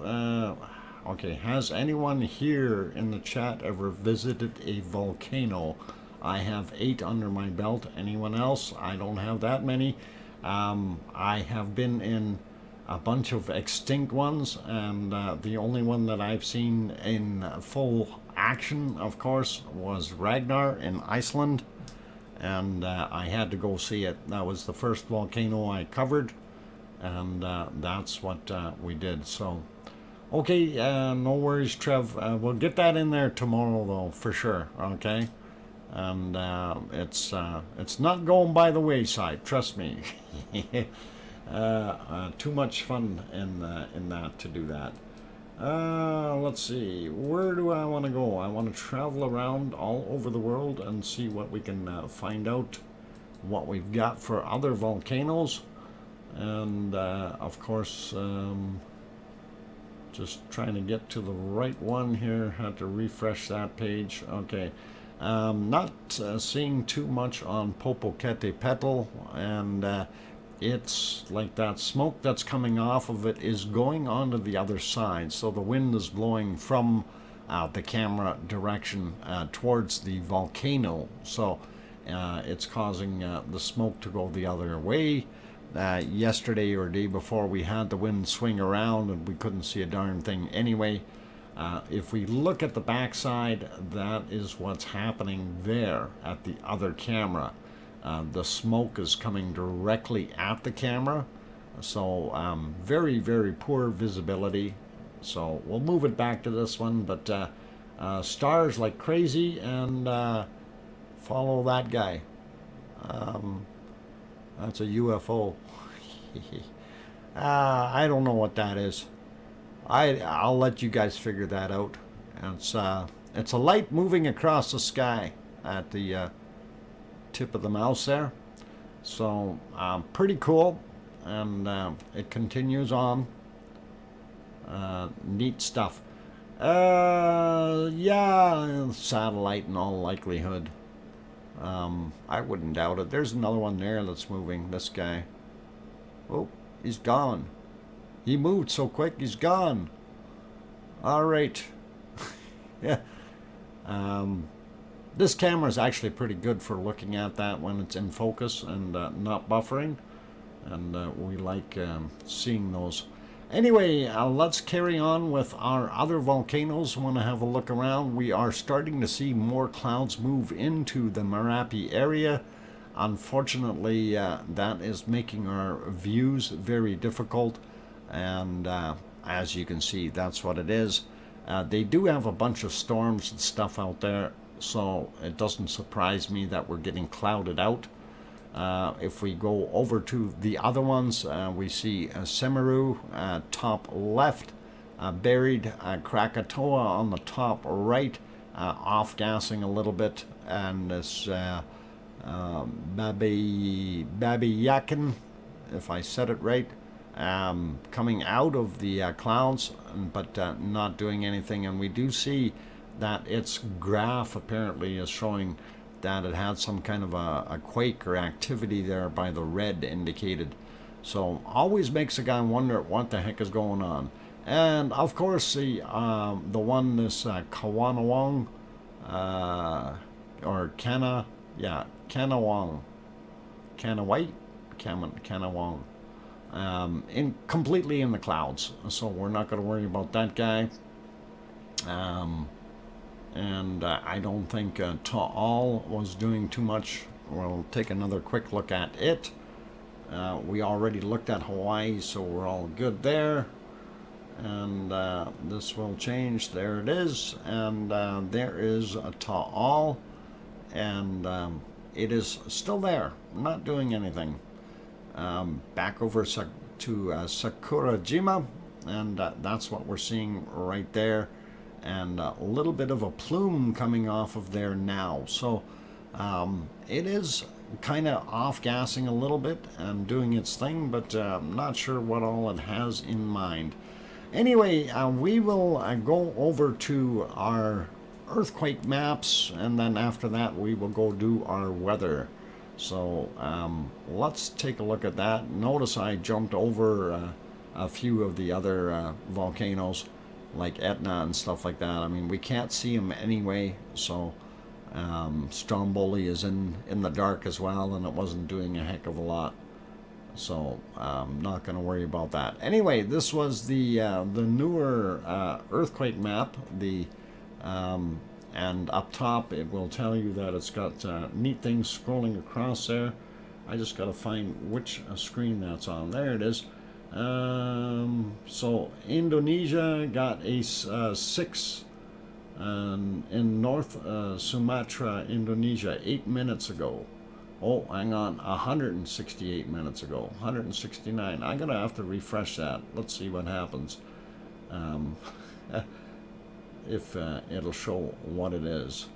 Okay, has anyone here in the chat ever visited a volcano? I have 8 under my belt. Anyone else? I don't have that many. I have been in a bunch of extinct ones, and the only one that I've seen in full action, of course, was Ragnar in Iceland, and I had to go see it. That was the first volcano I covered, and that's what we did. So okay, no worries, Trev. We'll get that in there tomorrow though, for sure. Okay, and it's not going by the wayside, trust me. Too much fun in that to do that. Let's see, where do I want to go? I want to travel around all over the world and see what we can find out, what we've got for other volcanoes, and of course just trying to get to the right one here. Had to refresh that page. Okay, not seeing too much on Popocatépetl, and it's like that smoke that's coming off of it is going onto the other side, so the wind is blowing from the camera direction towards the volcano, so it's causing the smoke to go the other way. Yesterday or day before, we had the wind swing around and we couldn't see a darn thing anyway. If we look at the backside, that is what's happening there at the other camera. The smoke is coming directly at the camera, so very, very poor visibility. So we'll move it back to this one, but stars like crazy, and follow that guy. That's a UFO. I don't know what that is. I'll let you guys figure that out. It's a light moving across the sky at the tip of the mouse there. So pretty cool, and it continues on. Neat stuff. Yeah, satellite in all likelihood. I wouldn't doubt it. There's another one there that's moving. This guy. Oh, he's gone. He moved so quick, he's gone. All right. Yeah. This camera is actually pretty good for looking at that when it's in focus and not buffering, and we like seeing those. Anyway, let's carry on with our other volcanoes. Want to have a look around. We are starting to see more clouds move into the Merapi area. unfortunately, that is making our views very difficult, and as you can see, that's what it is. They do have a bunch of storms and stuff out there, so it doesn't surprise me that we're getting clouded out. If we go over to the other ones, we see Semeru, top left, buried Krakatoa on the top right, off-gassing a little bit, and this Babiyakin, if I said it right, coming out of the clouds, but not doing anything. And we do see that its graph apparently is showing that it had some kind of a quake or activity there by the red indicated. So always makes a guy wonder what the heck is going on. And of course the one, this Kawanawang, or Kanawang, Kanawang, completely in the clouds. So we're not going to worry about that guy. And I don't think Ta'al was doing too much. We'll take another quick look at it. We already looked at Hawaii, so we're all good there. And this will change. There it is. And there is a Ta'al. And it is still there, not doing anything. Back over to Sakurajima. And that's what we're seeing right there. And a little bit of a plume coming off of there now. So it is kind of off-gassing a little bit and doing its thing, but I'm not sure what all it has in mind. Anyway, we will go over to our earthquake maps, and then after that we will go do our weather. So let's take a look at that. Notice I jumped over a few of the other volcanoes, like Etna and stuff like that. I mean, we can't see them anyway, so Stromboli is in the dark as well, and it wasn't doing a heck of a lot, so I'm not going to worry about that. Anyway, this was the newer earthquake map, and up top it will tell you that it's got neat things scrolling across there. I just got to find which screen that's on. There it is. So Indonesia got a 6 in North Sumatra, Indonesia, 8 minutes ago. Oh, hang on, 168 minutes ago, 169. I'm gonna have to refresh that. Let's see what happens. If it'll show what it is.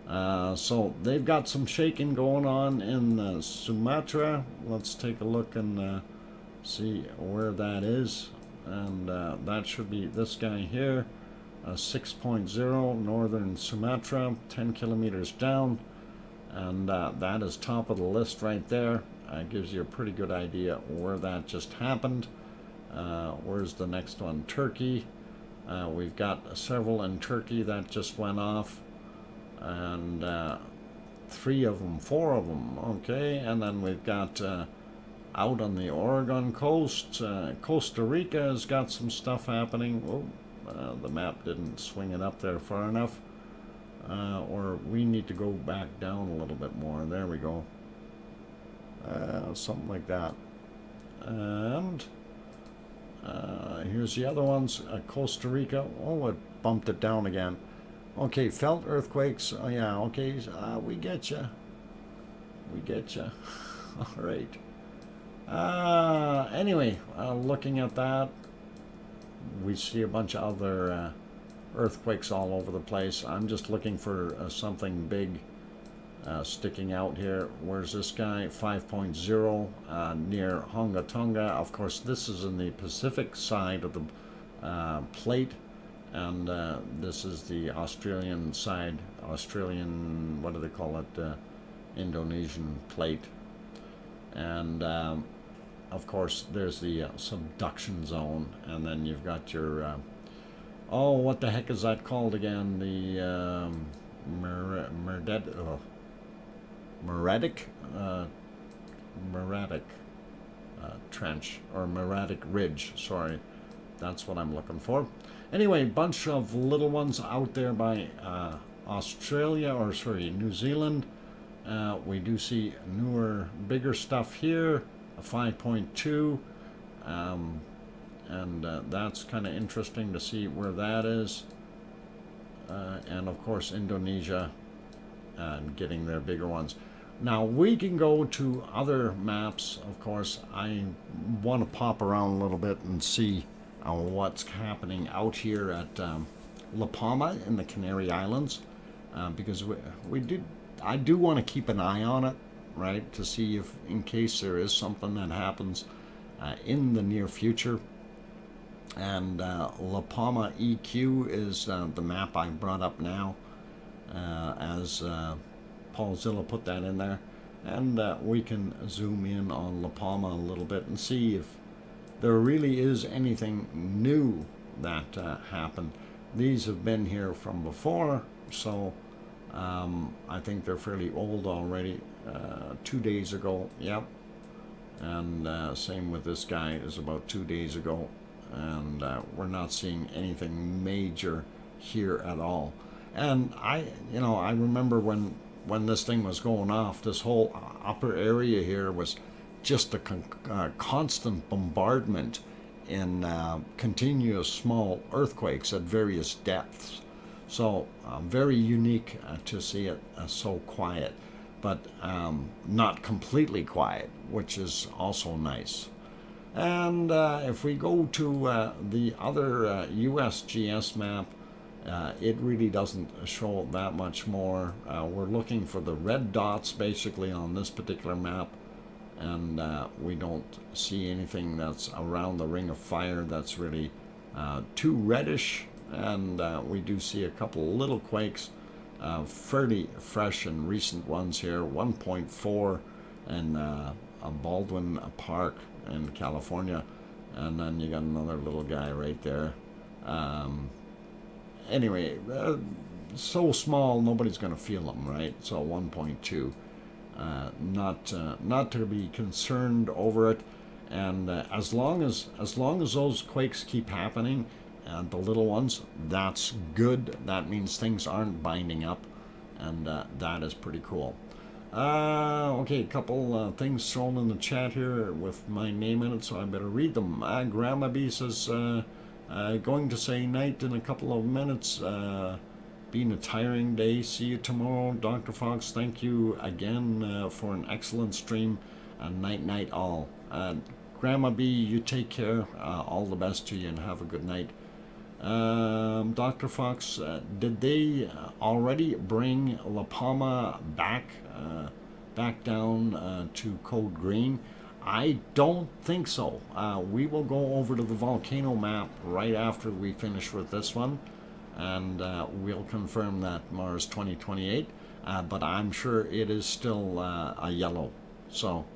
So they've got some shaking going on in Sumatra. Let's take a look and see where that is, and that should be this guy here, 6.0, northern Sumatra, 10 kilometers down, and that is top of the list right there. Gives you a pretty good idea where that just happened. Where's the next one? Turkey. We've got several in Turkey that just went off, and 3 of them, 4 of them, okay, and then we've got out on the Oregon coast, Costa Rica has got some stuff happening. Oh, the map didn't swing it up there far enough. Or we need to go back down a little bit more. There we go. Something like that. And here's the other ones. Costa Rica. Oh, it bumped it down again. Okay, felt earthquakes. Oh, yeah, okay. We get you. We get you. All right. Anyway, looking at that, we see a bunch of other earthquakes all over the place. I'm just looking for something big sticking out here. Where's this guy? 5.0 near Honga Tonga. Of course, this is in the Pacific side of the plate, and this is the Australian side. Australian, what do they call it? Indonesian plate. And of course there's the subduction zone, and then you've got your oh, what the heck is that called again? The Meratic trench, or Meratic ridge, sorry, that's what I'm looking for. Anyway, bunch of little ones out there by Australia, or sorry, New Zealand. We do see newer, bigger stuff here, a 5.2, and that's kind of interesting to see where that is. And of course Indonesia and getting their bigger ones. Now we can go to other maps. Of course, I want to pop around a little bit and see what's happening out here at La Palma in the Canary Islands, because I do want to keep an eye on it, right, to see if, in case there is something that happens in the near future. And La Palma EQ is the map I brought up now, as Paul Zilla put that in there, and we can zoom in on La Palma a little bit and see if there really is anything new that happened. These have been here from before, so I think they're fairly old already. 2 days ago, yep. And same with this guy, is about 2 days ago, and we're not seeing anything major here at all. And I remember when this thing was going off, this whole upper area here was just a constant bombardment in continuous small earthquakes at various depths. So very unique to see it so quiet, but not completely quiet, which is also nice. And if we go to the other USGS map, it really doesn't show that much more. We're looking for the red dots basically on this particular map, and we don't see anything that's around the ring of fire that's really too reddish. And we do see a couple little quakes, fairly fresh and recent ones here. 1.4 in Baldwin Park in California, and then you got another little guy right there. Anyway, so small nobody's going to feel them, right? So 1.2, not to be concerned over it. And as long as those quakes keep happening, the little ones, that's good. That means things aren't binding up, and that is pretty cool. Okay, a couple things thrown in the chat here with my name in it, so I better read them. Grandma B says, going to say night in a couple of minutes. Been a tiring day. See you tomorrow. Dr. Fox, thank you again for an excellent stream. Night all. Grandma B, you take care. All the best to you, and have a good night. Dr. Fox, did they already bring La Palma back down to code green? I don't think so. We will go over to the volcano map right after we finish with this one, and we'll confirm that Mars 2028, but I'm sure it is still a yellow, so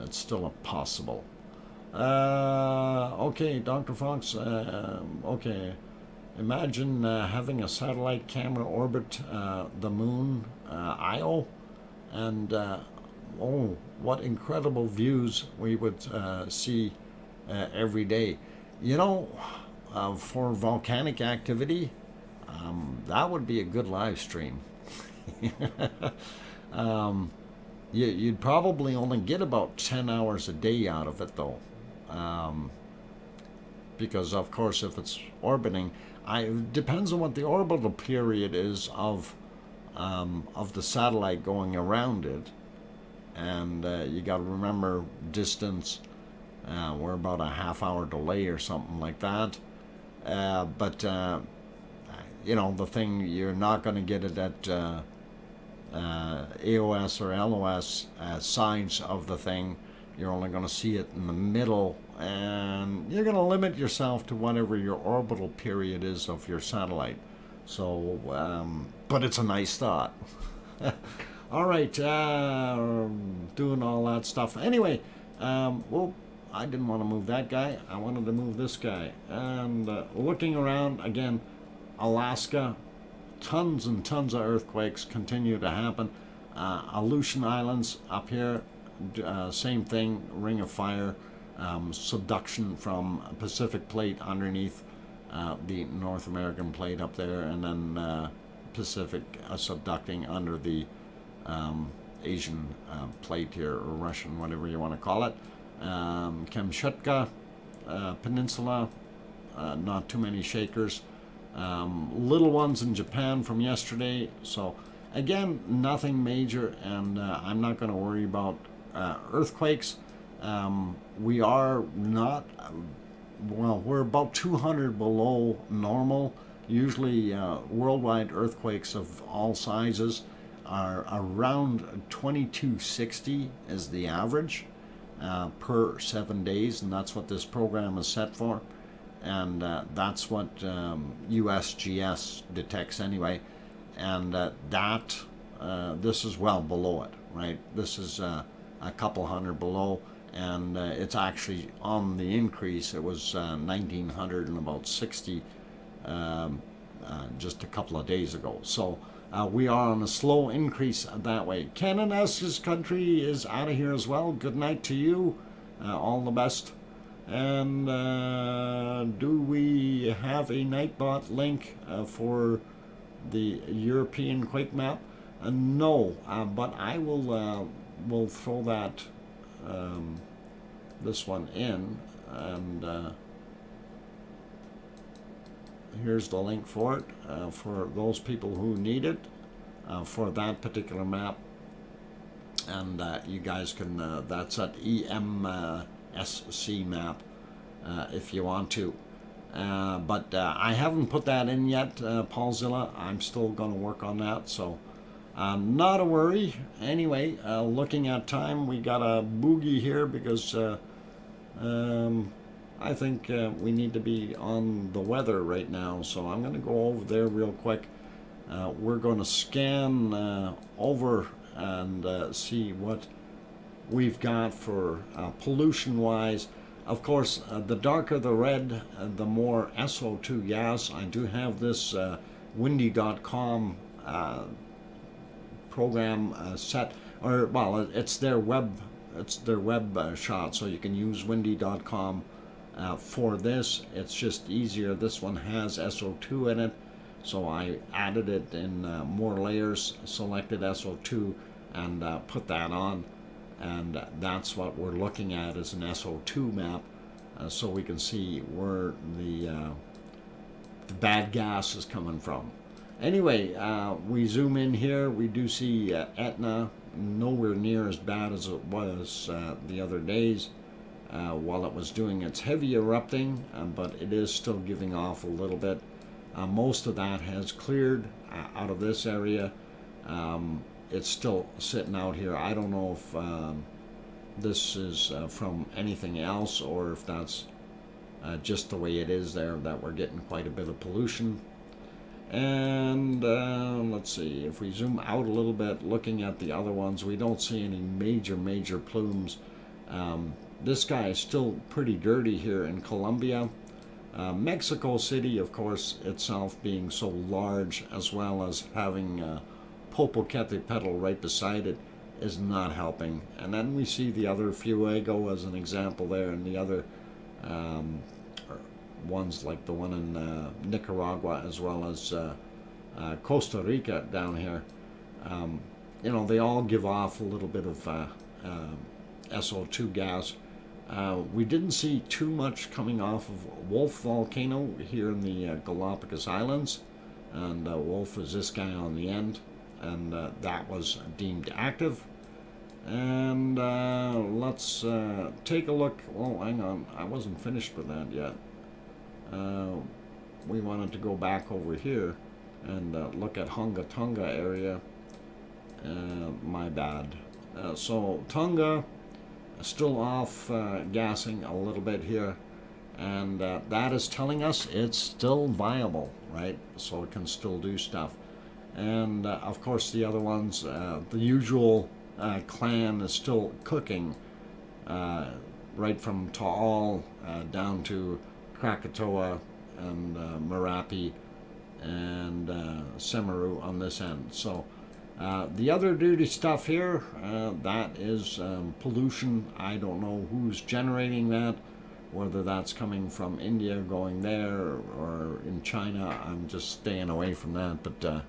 it's still a possible. Okay, Dr. Fox, okay, imagine having a satellite camera orbit the moon, Io, and oh, what incredible views we would see every day. You know, for volcanic activity, that would be a good live stream. You'd probably only get about 10 hours a day out of it, though. Because, of course, if it's orbiting, it depends on what the orbital period is of the satellite going around it. And you got to remember distance. We're about a half-hour delay or something like that. But you know, the thing, you're not going to get it at AOS or LOS sides of the thing. You're only going to see it in the middle, and you're going to limit yourself to whatever your orbital period is of your satellite. So, but it's a nice thought. All right, doing all that stuff. Anyway, well, I didn't want to move that guy. I wanted to move this guy. And looking around, again, Alaska, tons and tons of earthquakes continue to happen. Aleutian Islands up here, same thing, ring of fire, subduction from Pacific plate underneath the North American plate up there, and then Pacific subducting under the Asian plate here, or Russian, whatever you want to call it. Kamchatka Peninsula, not too many shakers. Little ones in Japan from yesterday. So again, nothing major, and I'm not going to worry about earthquakes. We are not, well, we're about 200 below normal. Usually worldwide earthquakes of all sizes are around 2260 is the average per 7 days, and that's what this program is set for. And that's what USGS detects anyway. And this is well below it, right? This is a couple hundred below, and it's actually on the increase. It was 1900 and about 60 just a couple of days ago. So we are on a slow increase that way. Canada's country is out of here as well. Good night to you. All the best. And do we have a Nightbot link for the European quake map? No, but I will throw that this one in, and here's the link for it for those people who need it for that particular map. And you guys can, that's at EMSC map if you want to. But I haven't put that in yet, Paulzilla. I'm still going to work on that, so not a worry. Anyway, looking at time, we got a boogie here because I think we need to be on the weather right now, so I'm going to go over there real quick. We're going to scan over and see what we've got for pollution-wise. Of course, the darker the red, the more SO2 gas. I do have this windy.com program set, or well, it's their web shot, so you can use windy.com for this. It's just easier. This one has SO2 in it, so I added it in more layers, selected SO2, and put that on. And that's what we're looking at, is an SO2 map, so we can see where the bad gas is coming from. Anyway, we zoom in here, we do see Etna, nowhere near as bad as it was the other days while it was doing its heavy erupting, but it is still giving off a little bit. Most of that has cleared out of this area. It's still sitting out here. I don't know if this is from anything else, or if that's just the way it is there, that we're getting quite a bit of pollution. And let's see, if we zoom out a little bit, looking at the other ones, we don't see any major plumes. This guy is still pretty dirty here in Colombia. Mexico City, of course, itself being so large, as well as having Popocatépetl right beside it, is not helping. And then we see the other Fuego as an example there, and the other ones like the one in Nicaragua, as well as Costa Rica down here. You know, they all give off a little bit of SO2 gas. We didn't see too much coming off of Wolf Volcano here in the Galapagos Islands, and Wolf is this guy on the end, and that was deemed active. And let's take a look. Oh, hang on, I wasn't finished with that yet. We wanted to go back over here and look at Hunga Tonga area. My bad. So Tonga still off gassing a little bit here, and that is telling us it's still viable, right? So it can still do stuff. And of course the other ones, the usual clan is still cooking, right from Taal down to Krakatoa and Merapi and Semeru on this end. So the other dirty stuff here, that is pollution. I don't know who's generating that, whether that's coming from India going there or in China. I'm just staying away from that, but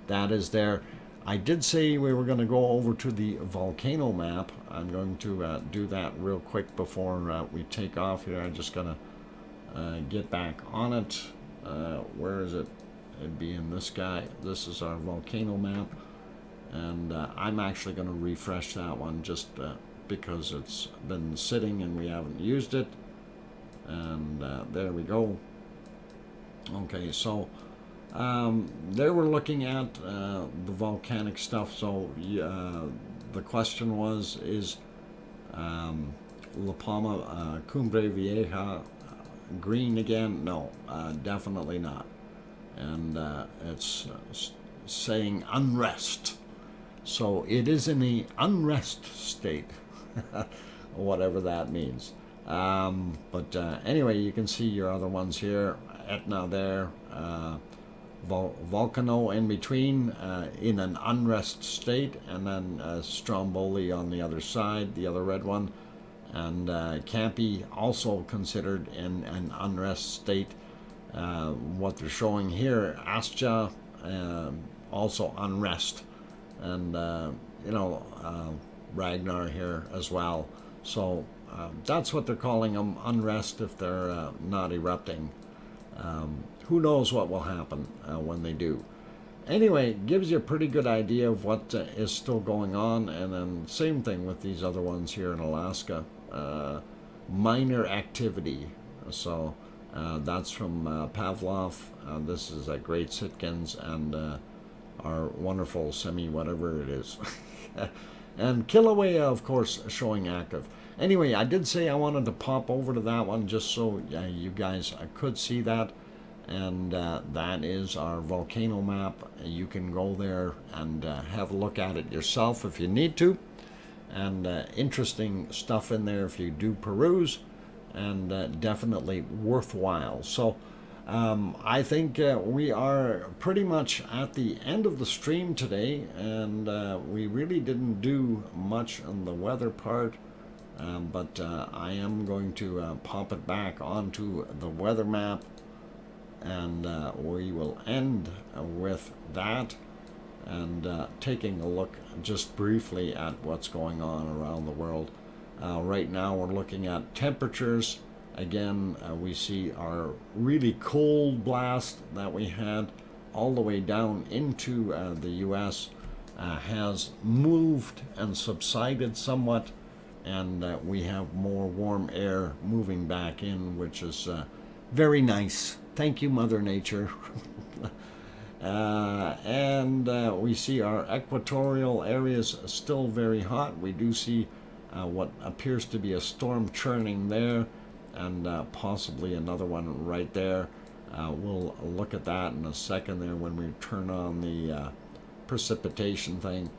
that is there. I did say we were going to go over to the volcano map. I'm going to do that real quick before we take off here. I'm just going to get back on it. Where is it? It'd be in this guy. This is our volcano map. And I'm actually going to refresh that one just because it's been sitting and we haven't used it. And there we go. Okay, so there we're looking at the volcanic stuff. So the question was, is La Palma Cumbre Vieja green again? No, definitely not. And it's saying unrest. So it is in the unrest state, whatever that means. But anyway, you can see your other ones here. Etna there, Volcano in between, in an unrest state, and then Stromboli on the other side, the other red one, and Campi also considered in an unrest state. What they're showing here, Astia, also unrest, and Ragnar here as well. So that's what they're calling them, unrest, if they're not erupting. Who knows what will happen when they do. Anyway, gives you a pretty good idea of what is still going on. And then same thing with these other ones here in Alaska. Minor activity. So that's from Pavlov. This is Great Sitkins and our wonderful semi whatever it is. And Kilauea, of course, showing active. Anyway, I did say I wanted to pop over to that one just so you guys could see that. And that is our volcano map. You can go there and have a look at it yourself if you need to. And interesting stuff in there if you do peruse. And definitely worthwhile. So I think we are pretty much at the end of the stream today. And we really didn't do much on the weather part. But I am going to pop it back onto the weather map, and we will end with that and taking a look just briefly at what's going on around the world. Right now we're looking at temperatures. Again, we see our really cold blast that we had all the way down into the US has moved and subsided somewhat. And we have more warm air moving back in, which is very nice. Thank you, Mother Nature. And we see our equatorial areas still very hot. We do see what appears to be a storm churning there, and possibly another one right there. We'll look at that in a second there when we turn on the precipitation thing.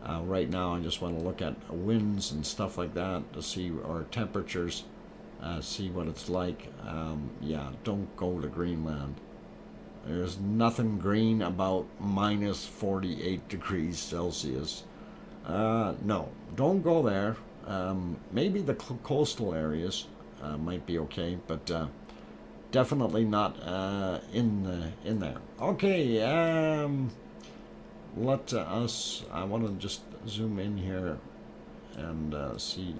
Right now I just want to look at winds and stuff like that to see our temperatures, see what it's like. Yeah, don't go to Greenland. There's nothing green about minus 48 degrees Celsius. No, don't go there. Maybe the coastal areas might be okay, but definitely not in there. Okay, let us, I want to just zoom in here and see.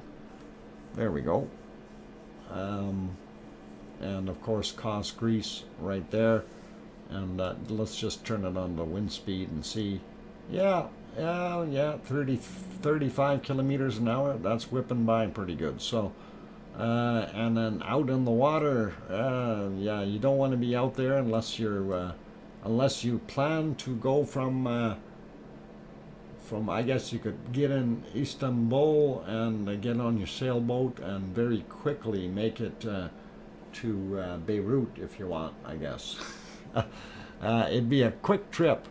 There we go. And of course Kos, Greece right there. And let's just turn it on to wind speed and see. Yeah, 35 kilometers an hour. That's whipping by pretty good. So and then out in the water, yeah, you don't want to be out there unless you're unless you plan to go from I guess you could get in Istanbul and get on your sailboat and very quickly make it to Beirut if you want, I guess. It'd be a quick trip.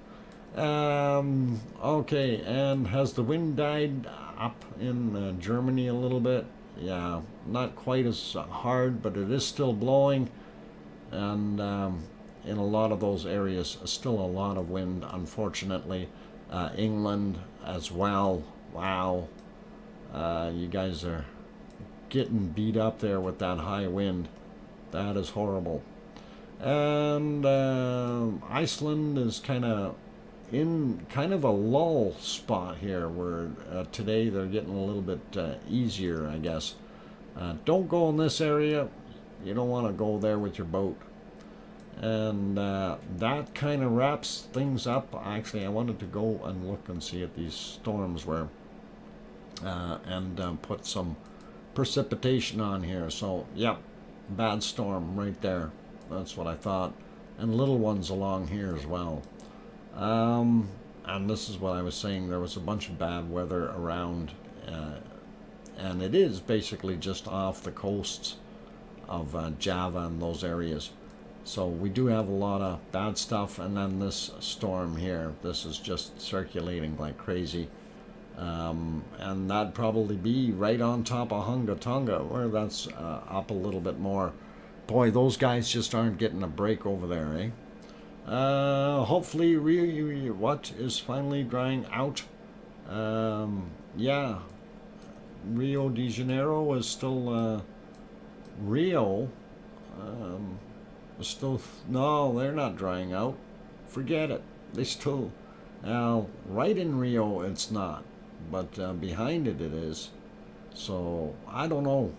Okay, and has the wind died up in Germany a little bit? Yeah, not quite as hard, but it is still blowing, and in a lot of those areas still a lot of wind, unfortunately. England as well. Wow, you guys are getting beat up there with that high wind. That is horrible. And Iceland is kind of in kind of a lull spot here where today they're getting a little bit easier, I guess. Don't go in this area. You don't want to go there with your boat. And that kind of wraps things up. Actually, I wanted to go and look and see if these storms were and put some precipitation on here. So, yep, bad storm right there. That's what I thought. And little ones along here as well. And this is what I was saying. There was a bunch of bad weather around. And it is basically just off the coasts of Java and those areas. So we do have a lot of bad stuff. And then this storm here, this is just circulating like crazy. And that'd probably be right on top of Hunga Tonga, where that's up a little bit more. Boy, those guys just aren't getting a break over there, eh? Hopefully what is finally drying out. Yeah, Rio de Janeiro is still Rio is still, no, they're not drying out. Forget it. They still, right in Rio it's not, but behind it is. So I don't know.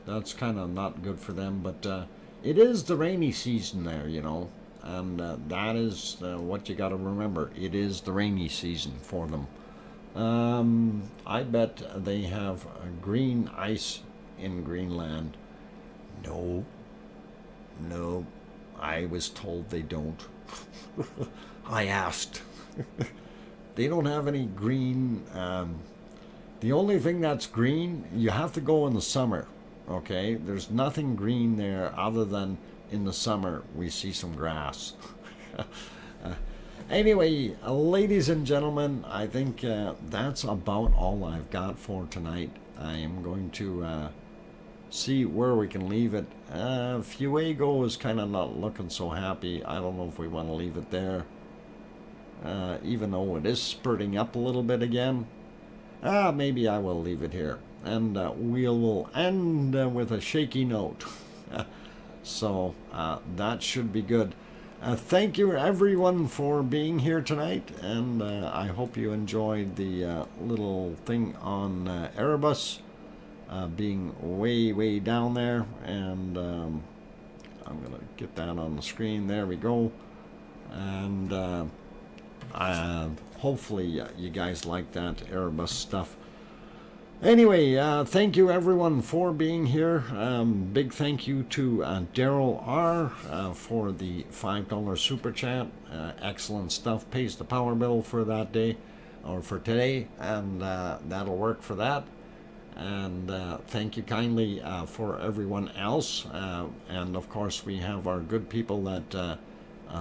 That's kind of not good for them, but it is the rainy season there, you know, and that is what you got to remember. It is the rainy season for them. I bet they have green ice in Greenland. No, I was told they don't. I asked. They don't have any green. The only thing that's green, you have to go in the summer. Okay, there's nothing green there other than in the summer we see some grass. Anyway, ladies and gentlemen, I think that's about all I've got for tonight. I am going to see where we can leave it. Fuego is kind of not looking so happy. I don't know if we want to leave it there. Even though it is spurting up a little bit again. Maybe I will leave it here. And we will end with a shaky note. So that should be good. Thank you everyone for being here tonight, and I hope you enjoyed the little thing on Erebus being way down there, and I'm gonna get that on the screen. There we go. And hopefully you guys like that Erebus stuff. Anyway, thank you everyone for being here. Big thank you to Daryl R for the $5 super chat. Excellent stuff. Pays the power bill for that day, or for today, and that'll work for that. And thank you kindly for everyone else. And of course we have our good people that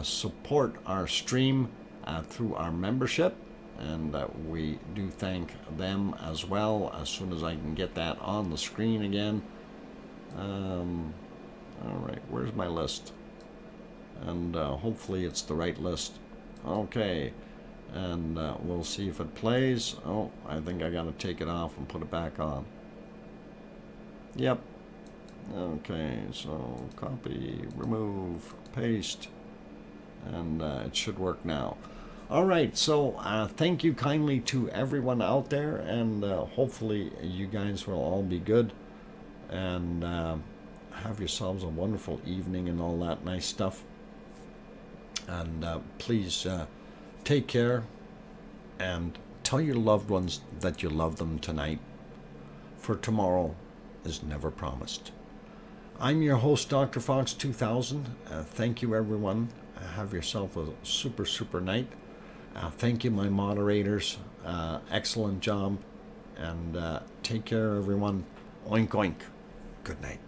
support our stream through our membership. And we do thank them as well, as soon as I can get that on the screen again. Alright, where's my list? And hopefully it's the right list. Okay, and we'll see if it plays. Oh, I think I gotta take it off and put it back on. Yep. Okay, so copy, remove, paste, and it should work now. All right, so thank you kindly to everyone out there, and hopefully you guys will all be good, and have yourselves a wonderful evening and all that nice stuff. And please take care, and tell your loved ones that you love them tonight, for tomorrow is never promised. I'm your host, DrFox2000. Thank you, everyone. Have yourself a super night. Thank you, my moderators. Excellent job. And take care, everyone. Oink, oink. Good night.